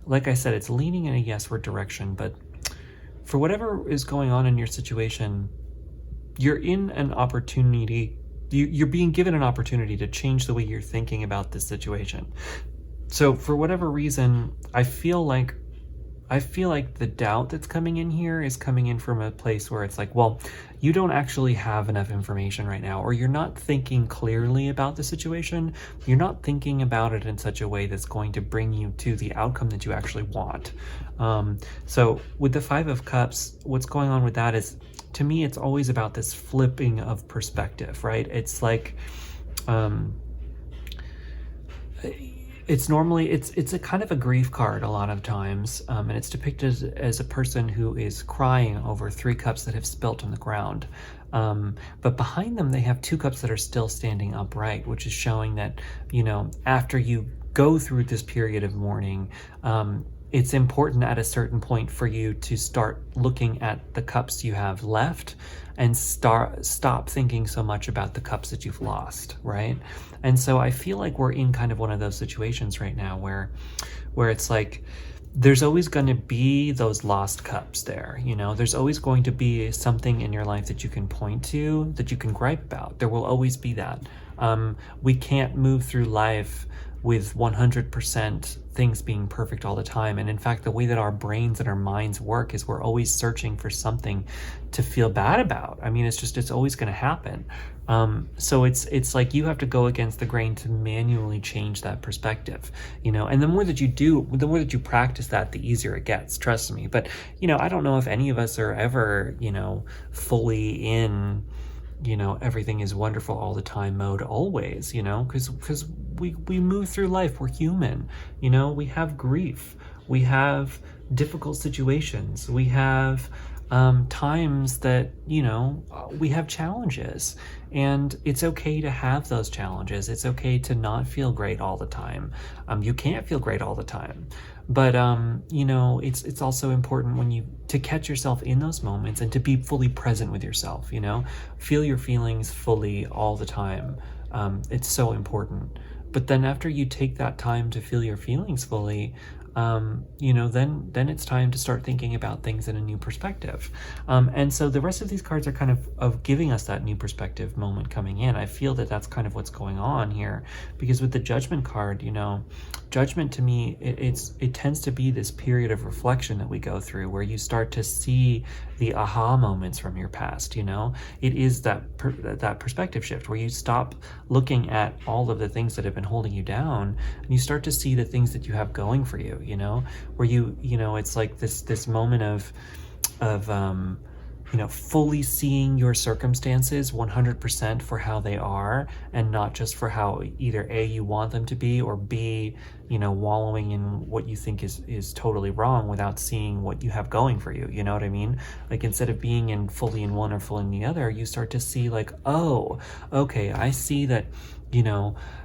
like I said, it's leaning in a yes word direction, but for whatever is going on in your situation, you're in an opportunity, you're being given an opportunity to change the way you're thinking about this situation. So for whatever reason, I feel like the doubt that's coming in here is coming in from a place where it's like, well, you don't actually have enough information right now, or you're not thinking clearly about the situation. You're not thinking about it in such a way that's going to bring you to the outcome that you actually want. So with the Five of Cups, what's going on with that is, to me, it's always about this flipping of perspective, right? It's like, it's a kind of a grief card a lot of times, and it's depicted as a person who is crying over 3 cups that have spilt on the ground. But behind them, they have 2 cups that are still standing upright, which is showing that, after you go through this period of mourning, it's important at a certain point for you to start looking at the cups you have left and stop thinking so much about the cups that you've lost, right? And so I feel like we're in kind of one of those situations right now where it's like, there's always going to be those lost cups there. There's always going to be something in your life that you can point to, that you can gripe about. There will always be that. We can't move through life with 100% things being perfect all the time. And in fact, the way that our brains and our minds work is we're always searching for something to feel bad about. I mean, it's always going to happen. So it's like you have to go against the grain to manually change that perspective, and the more that you do, the more that you practice that, the easier it gets, trust me. But, I don't know if any of us are ever, fully in, everything is wonderful all the time mode always, because we move through life. We're human, we have grief, we have difficult situations, we have times that, we have challenges, and it's okay to have those challenges. It's okay to not feel great all the time. You can't feel great all the time. But, it's also important to catch yourself in those moments and to be fully present with yourself, feel your feelings fully all the time. It's so important. But then after you take that time to feel your feelings fully, then it's time to start thinking about things in a new perspective. And so the rest of these cards are kind of giving us that new perspective moment coming in. I feel that that's kind of what's going on here, because with the Judgment card, Judgment to me, it tends to be this period of reflection that we go through where you start to see the aha moments from your past. It is that perspective shift where you stop looking at all of the things that have been holding you down, and you start to see the things that you have going for you, where it's like this moment of fully seeing your circumstances 100% for how they are, and not just for how either A, you want them to be, or B, wallowing in what you think is totally wrong without seeing what you have going for you. You know what I mean? Like, instead of being in fully in one or fully in the other, you start to see like, oh, okay, I see that,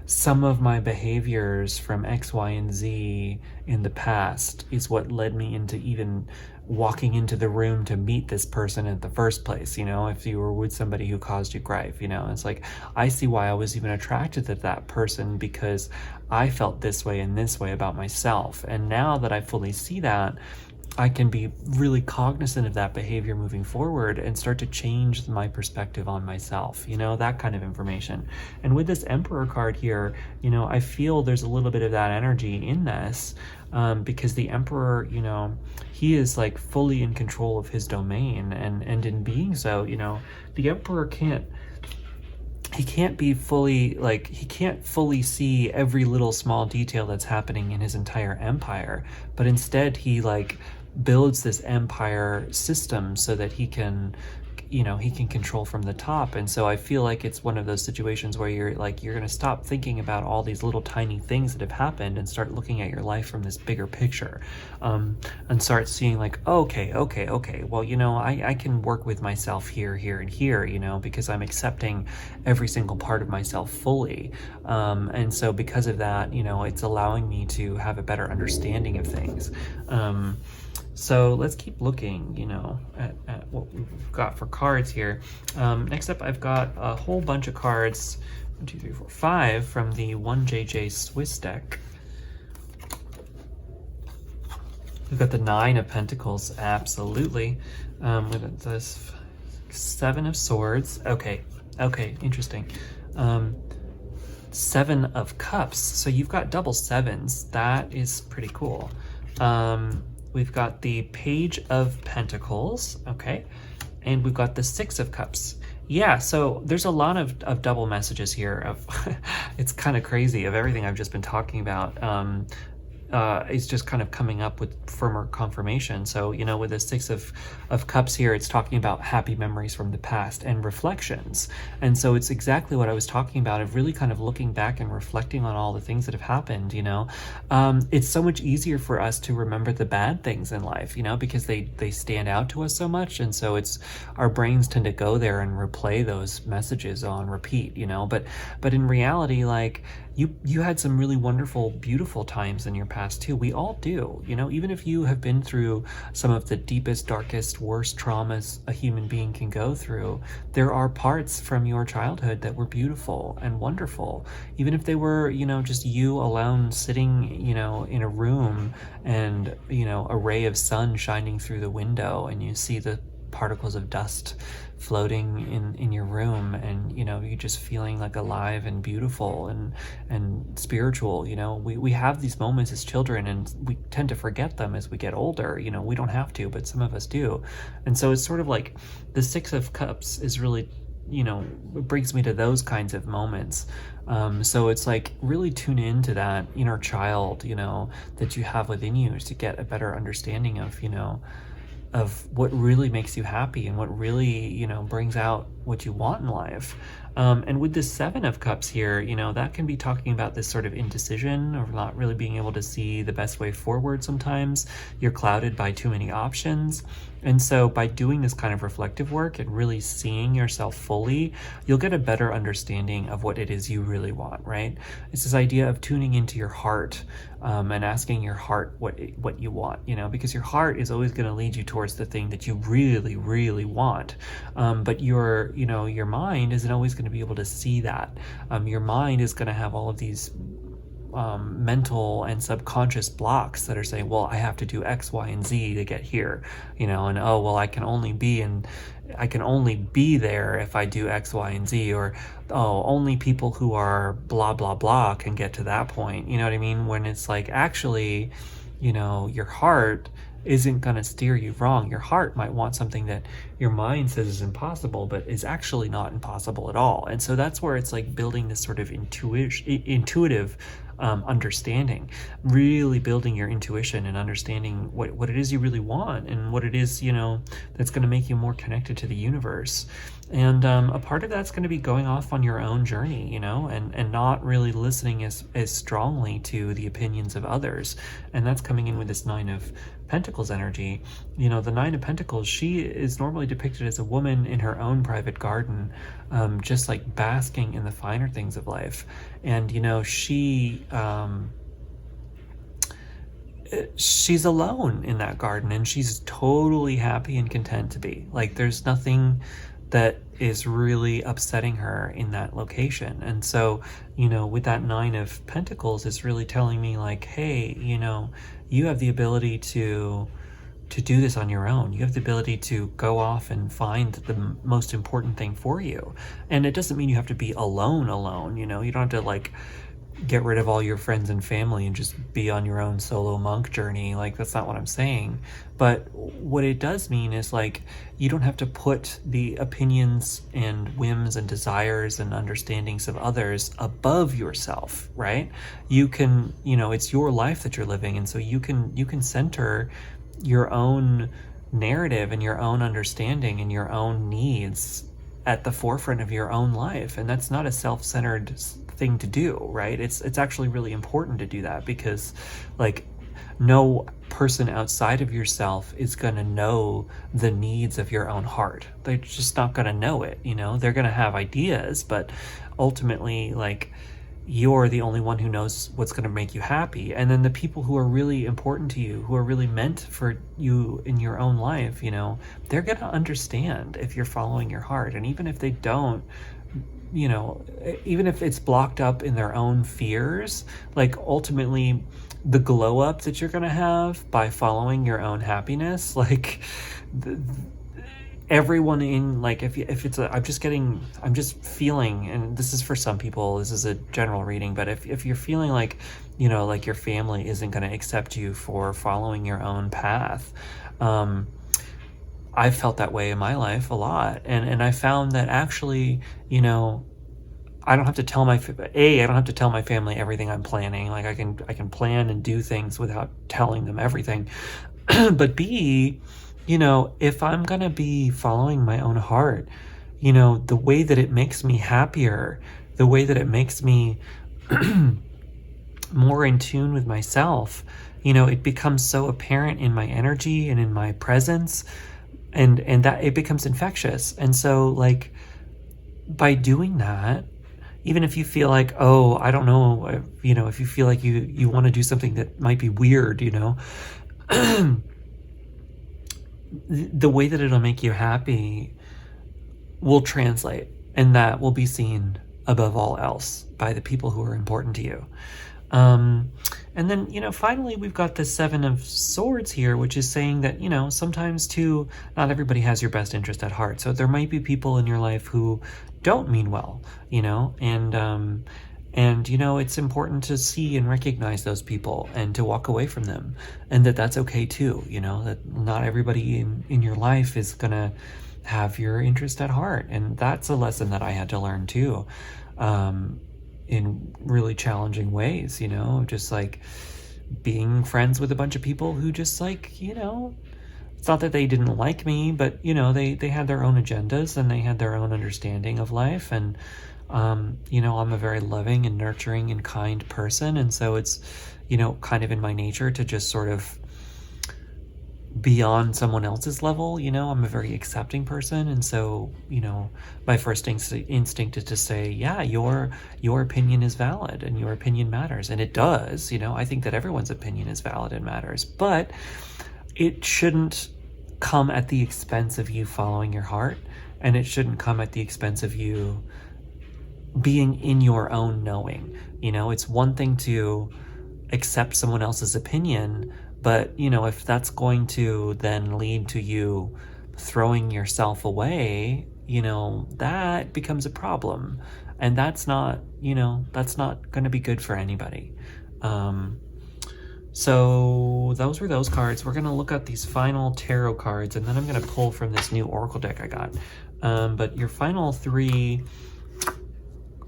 some of my behaviors from X, Y, and Z in the past is what led me into even walking into the room to meet this person in the first place. If you were with somebody who caused you grief, it's like, I see why I was even attracted to that person, because I felt this way and this way about myself. And now that I fully see that, I can be really cognizant of that behavior moving forward and start to change my perspective on myself, that kind of information. And with this Emperor card here, I feel there's a little bit of that energy in this, because the Emperor, he is like fully in control of his domain, and in being so, the Emperor can't fully see every little small detail that's happening in his entire empire, but instead he builds this empire system so that he can control from the top. And so I feel like it's one of those situations where you're going to stop thinking about all these little tiny things that have happened and start looking at your life from this bigger picture, and start seeing okay, well, I can work with myself here, and here, because I'm accepting every single part of myself fully. And so because of that, it's allowing me to have a better understanding of things. So let's keep looking, at what we've got for cards here. Next up, I've got a whole bunch of cards, 1, 2, 3, 4, 5, from the 1JJ Swiss deck. We've got the 9 of Pentacles, absolutely. With this 7 of Swords. Okay, interesting. 7 of Cups. So you've got double sevens. That is pretty cool. We've got the Page of Pentacles, okay, and we've got the 6 of Cups. Yeah, so there's a lot of double messages here. It's kind of crazy of everything I've just been talking about. It's just kind of coming up with firmer confirmation. So, with the 6 of Cups here, it's talking about happy memories from the past and reflections. And so it's exactly what I was talking about, of really kind of looking back and reflecting on all the things that have happened, It's so much easier for us to remember the bad things in life, because they stand out to us so much. And so our brains tend to go there and replay those messages on repeat, but in reality, you had some really wonderful, beautiful times in your past too. We all do, even if you have been through some of the deepest, darkest, worst traumas a human being can go through, there are parts from your childhood that were beautiful and wonderful. Even if they were, just you alone sitting, in a room, and, a ray of sun shining through the window, and you see the particles of dust floating in your room, and you just feeling alive and beautiful and spiritual. We have these moments as children, and we tend to forget them as we get older. We don't have to, but some of us do. And so it's sort of like the 6 of Cups is really, it brings me to those kinds of moments. So it's really tune into that inner child, that you have within you, to get a better understanding of what really makes you happy and what really, brings out what you want in life. And with the 7 of Cups here, that can be talking about this sort of indecision, or not really being able to see the best way forward sometimes. You're clouded by too many options. And so by doing this kind of reflective work and really seeing yourself fully, you'll get a better understanding of what it is you really want, right? It's this idea of tuning into your heart, and asking your heart what you want, because your heart is always going to lead you towards the thing that you really, really want. But your mind isn't always going to be able to see that. Your mind is going to have all of these mental and subconscious blocks that are saying, well, I have to do X, Y, and Z to get here, and oh, well, I can only be there if I do X, Y, and Z, or oh, only people who are blah, blah, blah can get to that point. You know what I mean? When it's actually, your heart isn't going to steer you wrong. Your heart might want something that your mind says is impossible, but is actually not impossible at all. And so that's where it's building this sort of intuitive understanding, really building your intuition and understanding what it is you really want and what it is, you know, that's going to make you more connected to the universe. And a part of that's going to be going off on your own journey, you know, and not really listening as strongly to the opinions of others. And that's coming in with this Nine of Pentacles energy. You know, the Nine of Pentacles, she is normally depicted as a woman in her own private garden, just like basking in the finer things of life. And, you know, she's alone in that garden, and she's totally happy and content to be. Like, there's nothing that is really upsetting her in that location. And so, you know, with that Nine of Pentacles, it's really telling me like, hey, you know, you have the ability to do this on your own. You have the ability to go off and find the most important thing for you. And it doesn't mean you have to be alone, you know, you don't have to like get rid of all your friends and family and just be on your own solo monk journey. Like, that's not what I'm saying. But what it does mean is like, you don't have to put the opinions and whims and desires and understandings of others above yourself, right? You can, you know, it's your life that you're living. And so you can center your own narrative and your own understanding and your own needs at the forefront of your own life. And that's not a self-centered thing to do, right? It's actually really important to do that, because like, no person outside of yourself is going to know the needs of your own heart. They're just not going to know it, you know? They're going to have ideas, but ultimately, like, you're the only one who knows what's going to make you happy. And then the people who are really important to you, who are really meant for you in your own life, you know, they're going to understand if you're following your heart. And even if they don't, you know, even if it's blocked up in their own fears, like, ultimately the glow up that you're going to have by following your own happiness, like, everyone in, like, if it's a, I'm just feeling, and this is for some people, this is a general reading, but if you're feeling like, you know, like your family isn't going to accept you for following your own path, I've felt that way in my life a lot. And I found that actually, you know, I don't have to tell my family everything I'm planning. Like, I can plan and do things without telling them everything. But B, you know, if I'm going to be following my own heart, you know, the way that it makes me happier, the way that it makes me more in tune with myself, you know, it becomes so apparent in my energy and in my presence, and that it becomes infectious. And so, like, by doing that, even if you feel like, oh, I don't know, you know, if you feel like you want to do something that might be weird, you know, the way that it'll make you happy will translate, and that will be seen above all else by the people who are important to you. And then, you know, finally, we've got the Seven of Swords here, which is saying that, you know, sometimes too, not everybody has your best interest at heart. So there might be people in your life who don't mean well, you know, and, you know, it's important to see and recognize those people and to walk away from them, and that's okay too, you know, that not everybody in your life is going to have your interest at heart. And that's a lesson that I had to learn too, in really challenging ways, you know, just like being friends with a bunch of people who just, like, you know, it's not that they didn't like me, but, you know, they had their own agendas and they had their own understanding of life. And, you know, I'm a very loving and nurturing and kind person. And so it's, you know, kind of in my nature to just sort of be on someone else's level. You know, I'm a very accepting person. And so, you know, my first instinct is to say, yeah, your opinion is valid and your opinion matters. And it does, you know, I think that everyone's opinion is valid and matters, but it shouldn't come at the expense of you following your heart. And it shouldn't come at the expense of you being in your own knowing. You know, it's one thing to accept someone else's opinion, but, you know, if that's going to then lead to you throwing yourself away, you know, that becomes a problem. And that's not, you know, that's not going to be good for anybody. So those were those cards. We're going to look at these final tarot cards, and then I'm going to pull from this new Oracle deck I got. But your final three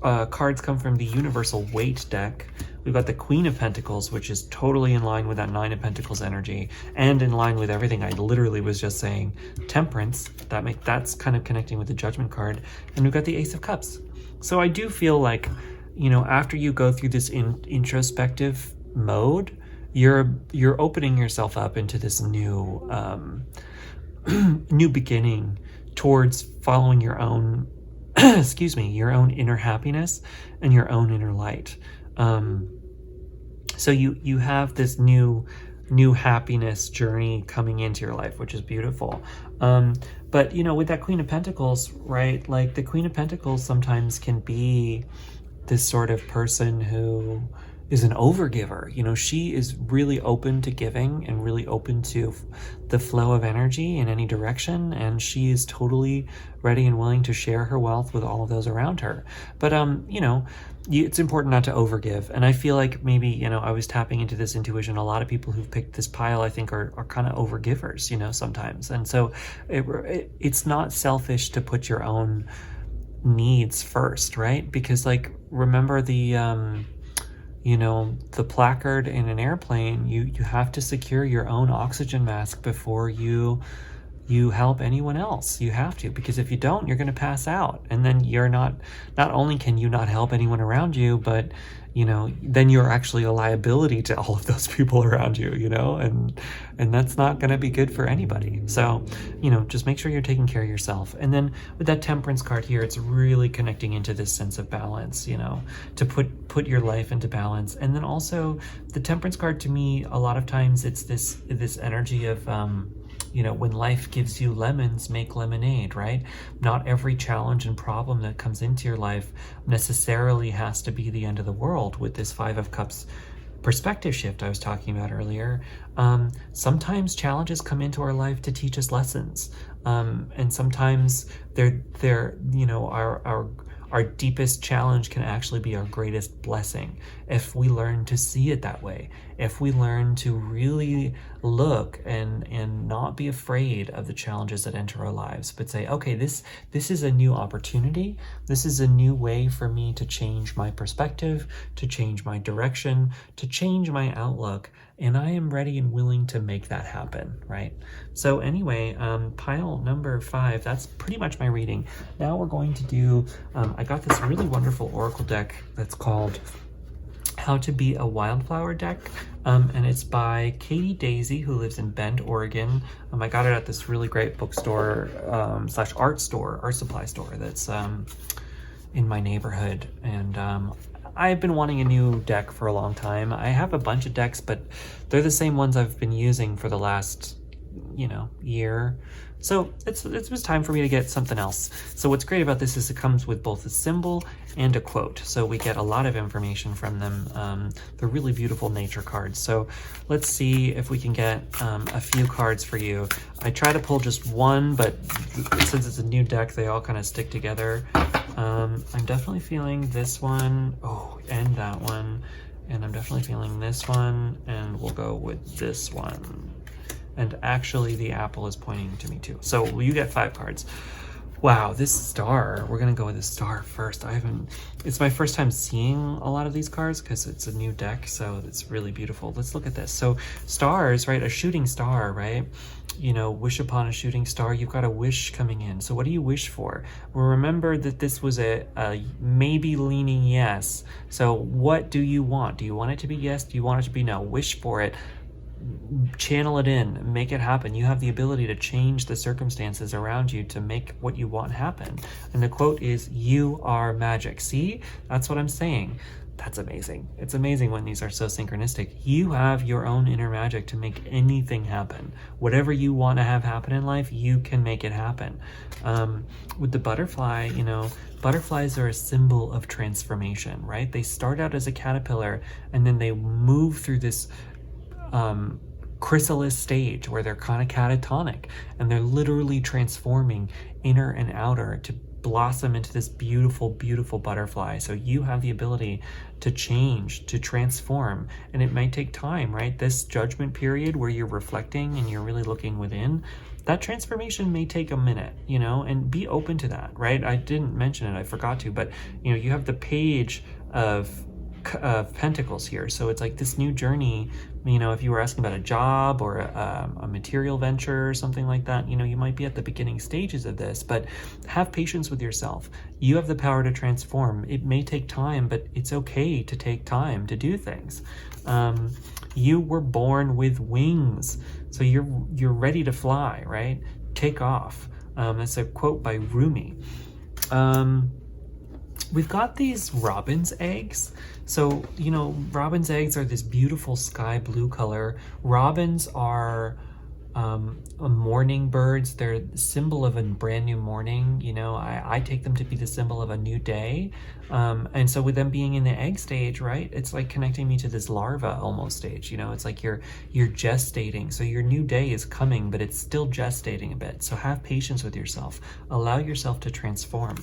cards come from the Universal Waite deck, We've got the Queen of Pentacles, which is totally in line with that Nine of Pentacles energy and in line with everything I literally was just saying. Temperance, that's kind of connecting with the Judgment card. And we've got the Ace of Cups. So I do feel like, you know, after you go through this introspective mode, you're opening yourself up into this new new beginning towards following your own excuse me, your own inner happiness and your own inner light. So you have this new happiness journey coming into your life, which is beautiful. But you know, with that Queen of Pentacles, right, like the Queen of Pentacles sometimes can be this sort of person who is an overgiver. You know, she is really open to giving and really open to the flow of energy in any direction, and she is totally ready and willing to share her wealth with all of those around her. But you know, it's important not to overgive. And I feel like maybe, you know, I was tapping into this intuition. A lot of people who've picked this pile, I think, are kind of overgivers, you know, sometimes. And so it's not selfish to put your own needs first, right? Because, like, remember the you know, the placard in an airplane, you have to secure your own oxygen mask before you help anyone else. You have to, because if you don't, you're going to pass out. And then you're not only can you not help anyone around you, but, you know, then you're actually a liability to all of those people around you, you know, and that's not going to be good for anybody. So, you know, just make sure you're taking care of yourself. And then with that Temperance card here, it's really connecting into this sense of balance, you know, to put your life into balance. And then also the Temperance card, to me, a lot of times it's this energy of, you know, when life gives you lemons, make lemonade, right? Not every challenge and problem that comes into your life necessarily has to be the end of the world. With this Five of Cups perspective shift I was talking about earlier, sometimes challenges come into our life to teach us lessons. And sometimes they're you know, our deepest challenge can actually be our greatest blessing if we learn to see it that way. If we learn to really look and not be afraid of the challenges that enter our lives, but say, okay, this is a new opportunity. This is a new way for me to change my perspective, to change my direction, to change my outlook. And I am ready and willing to make that happen, right? So anyway, pile number 5, that's pretty much my reading. Now we're going to do, I got this really wonderful oracle deck that's called How to Be a Wildflower deck. And it's by Katie Daisy, who lives in Bend, Oregon. I got it at this really great bookstore / art supply store that's in my neighborhood. And I've been wanting a new deck for a long time. I have a bunch of decks, but they're the same ones I've been using for the last, you know, year. So it was time for me to get something else. So what's great about this is it comes with both a symbol and a quote. So we get a lot of information from them. They're really beautiful nature cards. So let's see if we can get a few cards for you. I try to pull just one, but since it's a new deck, they all kind of stick together. I'm definitely feeling this one. Oh, and that one. And I'm definitely feeling this one. And we'll go with this one. And actually, the apple is pointing to me too. So you get 5 cards. Wow, this star. We're gonna go with the star first. It's my first time seeing a lot of these cards because it's a new deck, so it's really beautiful. Let's look at this. So stars, right? A shooting star, right? You know, wish upon a shooting star. You've got a wish coming in. So what do you wish for? Well, remember that this was a maybe leaning yes. So what do you want? Do you want it to be yes? Do you want it to be no? Wish for it. Channel it in, make it happen. You have the ability to change the circumstances around you to make what you want happen. And the quote is, "You are magic." See, that's what I'm saying. That's amazing. It's amazing when these are so synchronistic. You have your own inner magic to make anything happen. Whatever you want to have happen in life, you can make it happen. With the butterfly, you know, butterflies are a symbol of transformation, right? They start out as a caterpillar and then they move through this chrysalis stage where they're kind of catatonic and they're literally transforming inner and outer to blossom into this beautiful, beautiful butterfly. So you have the ability to change, to transform, and it might take time, right? This judgment period where you're reflecting and you're really looking within, that transformation may take a minute, you know, and be open to that, right? I didn't mention it, I forgot to, but you know, you have the page of of Pentacles here. So it's like this new journey, you know, if you were asking about a job or a material venture or something like that, you know, you might be at the beginning stages of this, but have patience with yourself. You have the power to transform. It may take time, but it's okay to take time to do things. You were born with wings, so you're ready to fly, right? Take off. That's a quote by Rumi. We've got these robin's eggs. So, you know, robin's eggs are this beautiful sky blue color. Robins are morning birds. They're the symbol of a brand new morning. You know, I take them to be the symbol of a new day. And so with them being in the egg stage, right, it's like connecting me to this larva almost stage. You know, it's like you're gestating. So your new day is coming, but it's still gestating a bit. So have patience with yourself. Allow yourself to transform.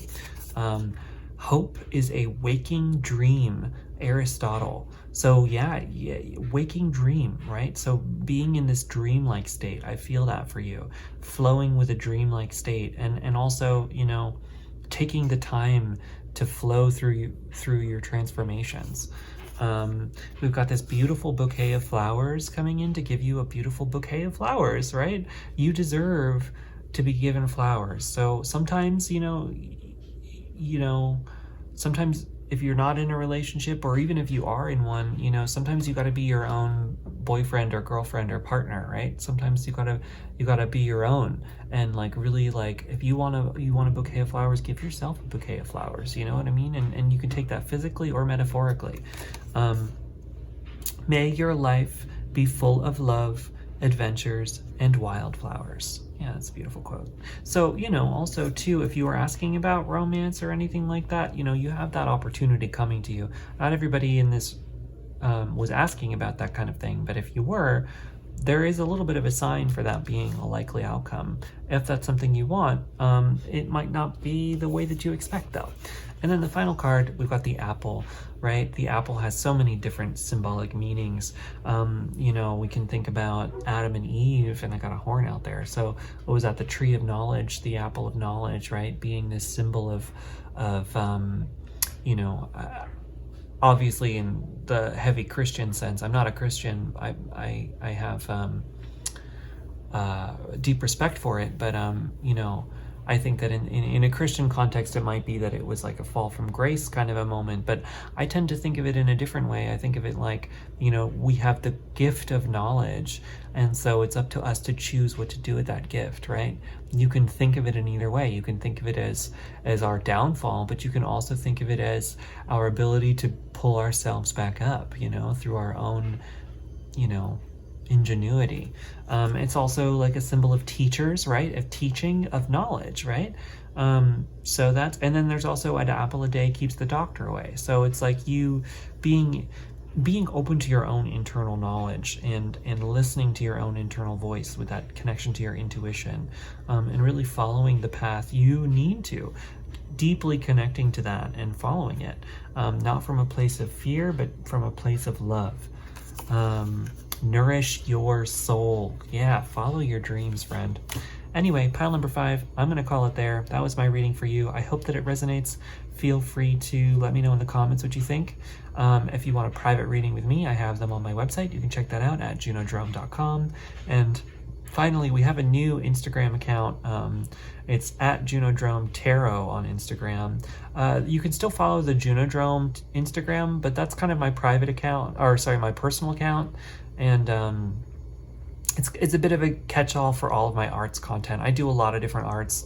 Hope is a waking dream, Aristotle. So yeah, waking dream, right? So being in this dreamlike state, I feel that for you. Flowing with a dreamlike state, and also, you know, taking the time to flow through your transformations. We've got this beautiful bouquet of flowers coming in to give you a beautiful bouquet of flowers, right? You deserve to be given flowers. So sometimes, you know, sometimes if you're not in a relationship, or even if you are in one, you know, sometimes you got to be your own boyfriend or girlfriend or partner, right? Sometimes you gotta be your own, and like really, like if you want a bouquet of flowers, give yourself a bouquet of flowers. You know what I mean? And you can take that physically or metaphorically. May your life be full of love, adventures, and wildflowers. Yeah, that's a beautiful quote. So, you know, also too, if you were asking about romance or anything like that, you know, you have that opportunity coming to you. Not everybody in this was asking about that kind of thing, but if you were, there is a little bit of a sign for that being a likely outcome. If that's something you want, it might not be the way that you expect though. And then the final card, we've got the apple, right? The apple has so many different symbolic meanings. You know, we can think about Adam and Eve, and I got a horn out there. So what was that? The tree of knowledge, the apple of knowledge, right? Being this symbol of you know, obviously in the heavy Christian sense. I'm not a Christian. I have deep respect for it, but you know, I think that in a Christian context, it might be that it was like a fall from grace kind of a moment, but I tend to think of it in a different way. I think of it like, you know, we have the gift of knowledge, and so it's up to us to choose what to do with that gift, right? You can think of it in either way. You can think of it as our downfall, but you can also think of it as our ability to pull ourselves back up, you know, through our own, you know, ingenuity. It's also like a symbol of teachers, right? Of teaching, of knowledge, right? So that's, and then there's also an apple a day keeps the doctor away. So it's like you being open to your own internal knowledge and listening to your own internal voice with that connection to your intuition, and really following the path you need to, deeply connecting to that and following it, not from a place of fear, but from a place of love. Nourish your soul. Yeah, follow your dreams, friend. Anyway, pile number 5, I'm going to call it there. That was my reading for you. I hope that it resonates. Feel free to let me know in the comments what you think. If you want a private reading with me, I have them on my website. You can check that out at junodrome.com. And finally, we have a new Instagram account. It's at Junodrome Tarot on Instagram. You can still follow the Junodrome Instagram, but that's kind of my private account, or sorry, my personal account. And it's a bit of a catch-all for all of my arts content. I do a lot of different arts.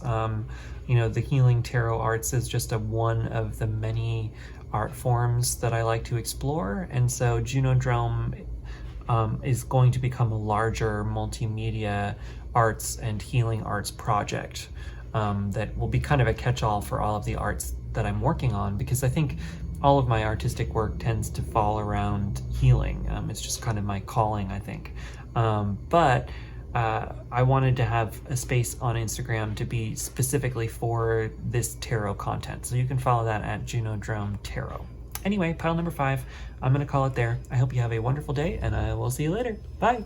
You know, the Healing Tarot Arts is just one of the many art forms that I like to explore. And so Junodrome is going to become a larger multimedia arts and healing arts project that will be kind of a catch-all for all of the arts that I'm working on, because I think all of my artistic work tends to fall around healing. It's just kind of my calling, I think. But I wanted to have a space on Instagram to be specifically for this tarot content. So you can follow that at Junodrome Tarot. Anyway, pile number 5, I'm going to call it there. I hope you have a wonderful day, and I will see you later. Bye.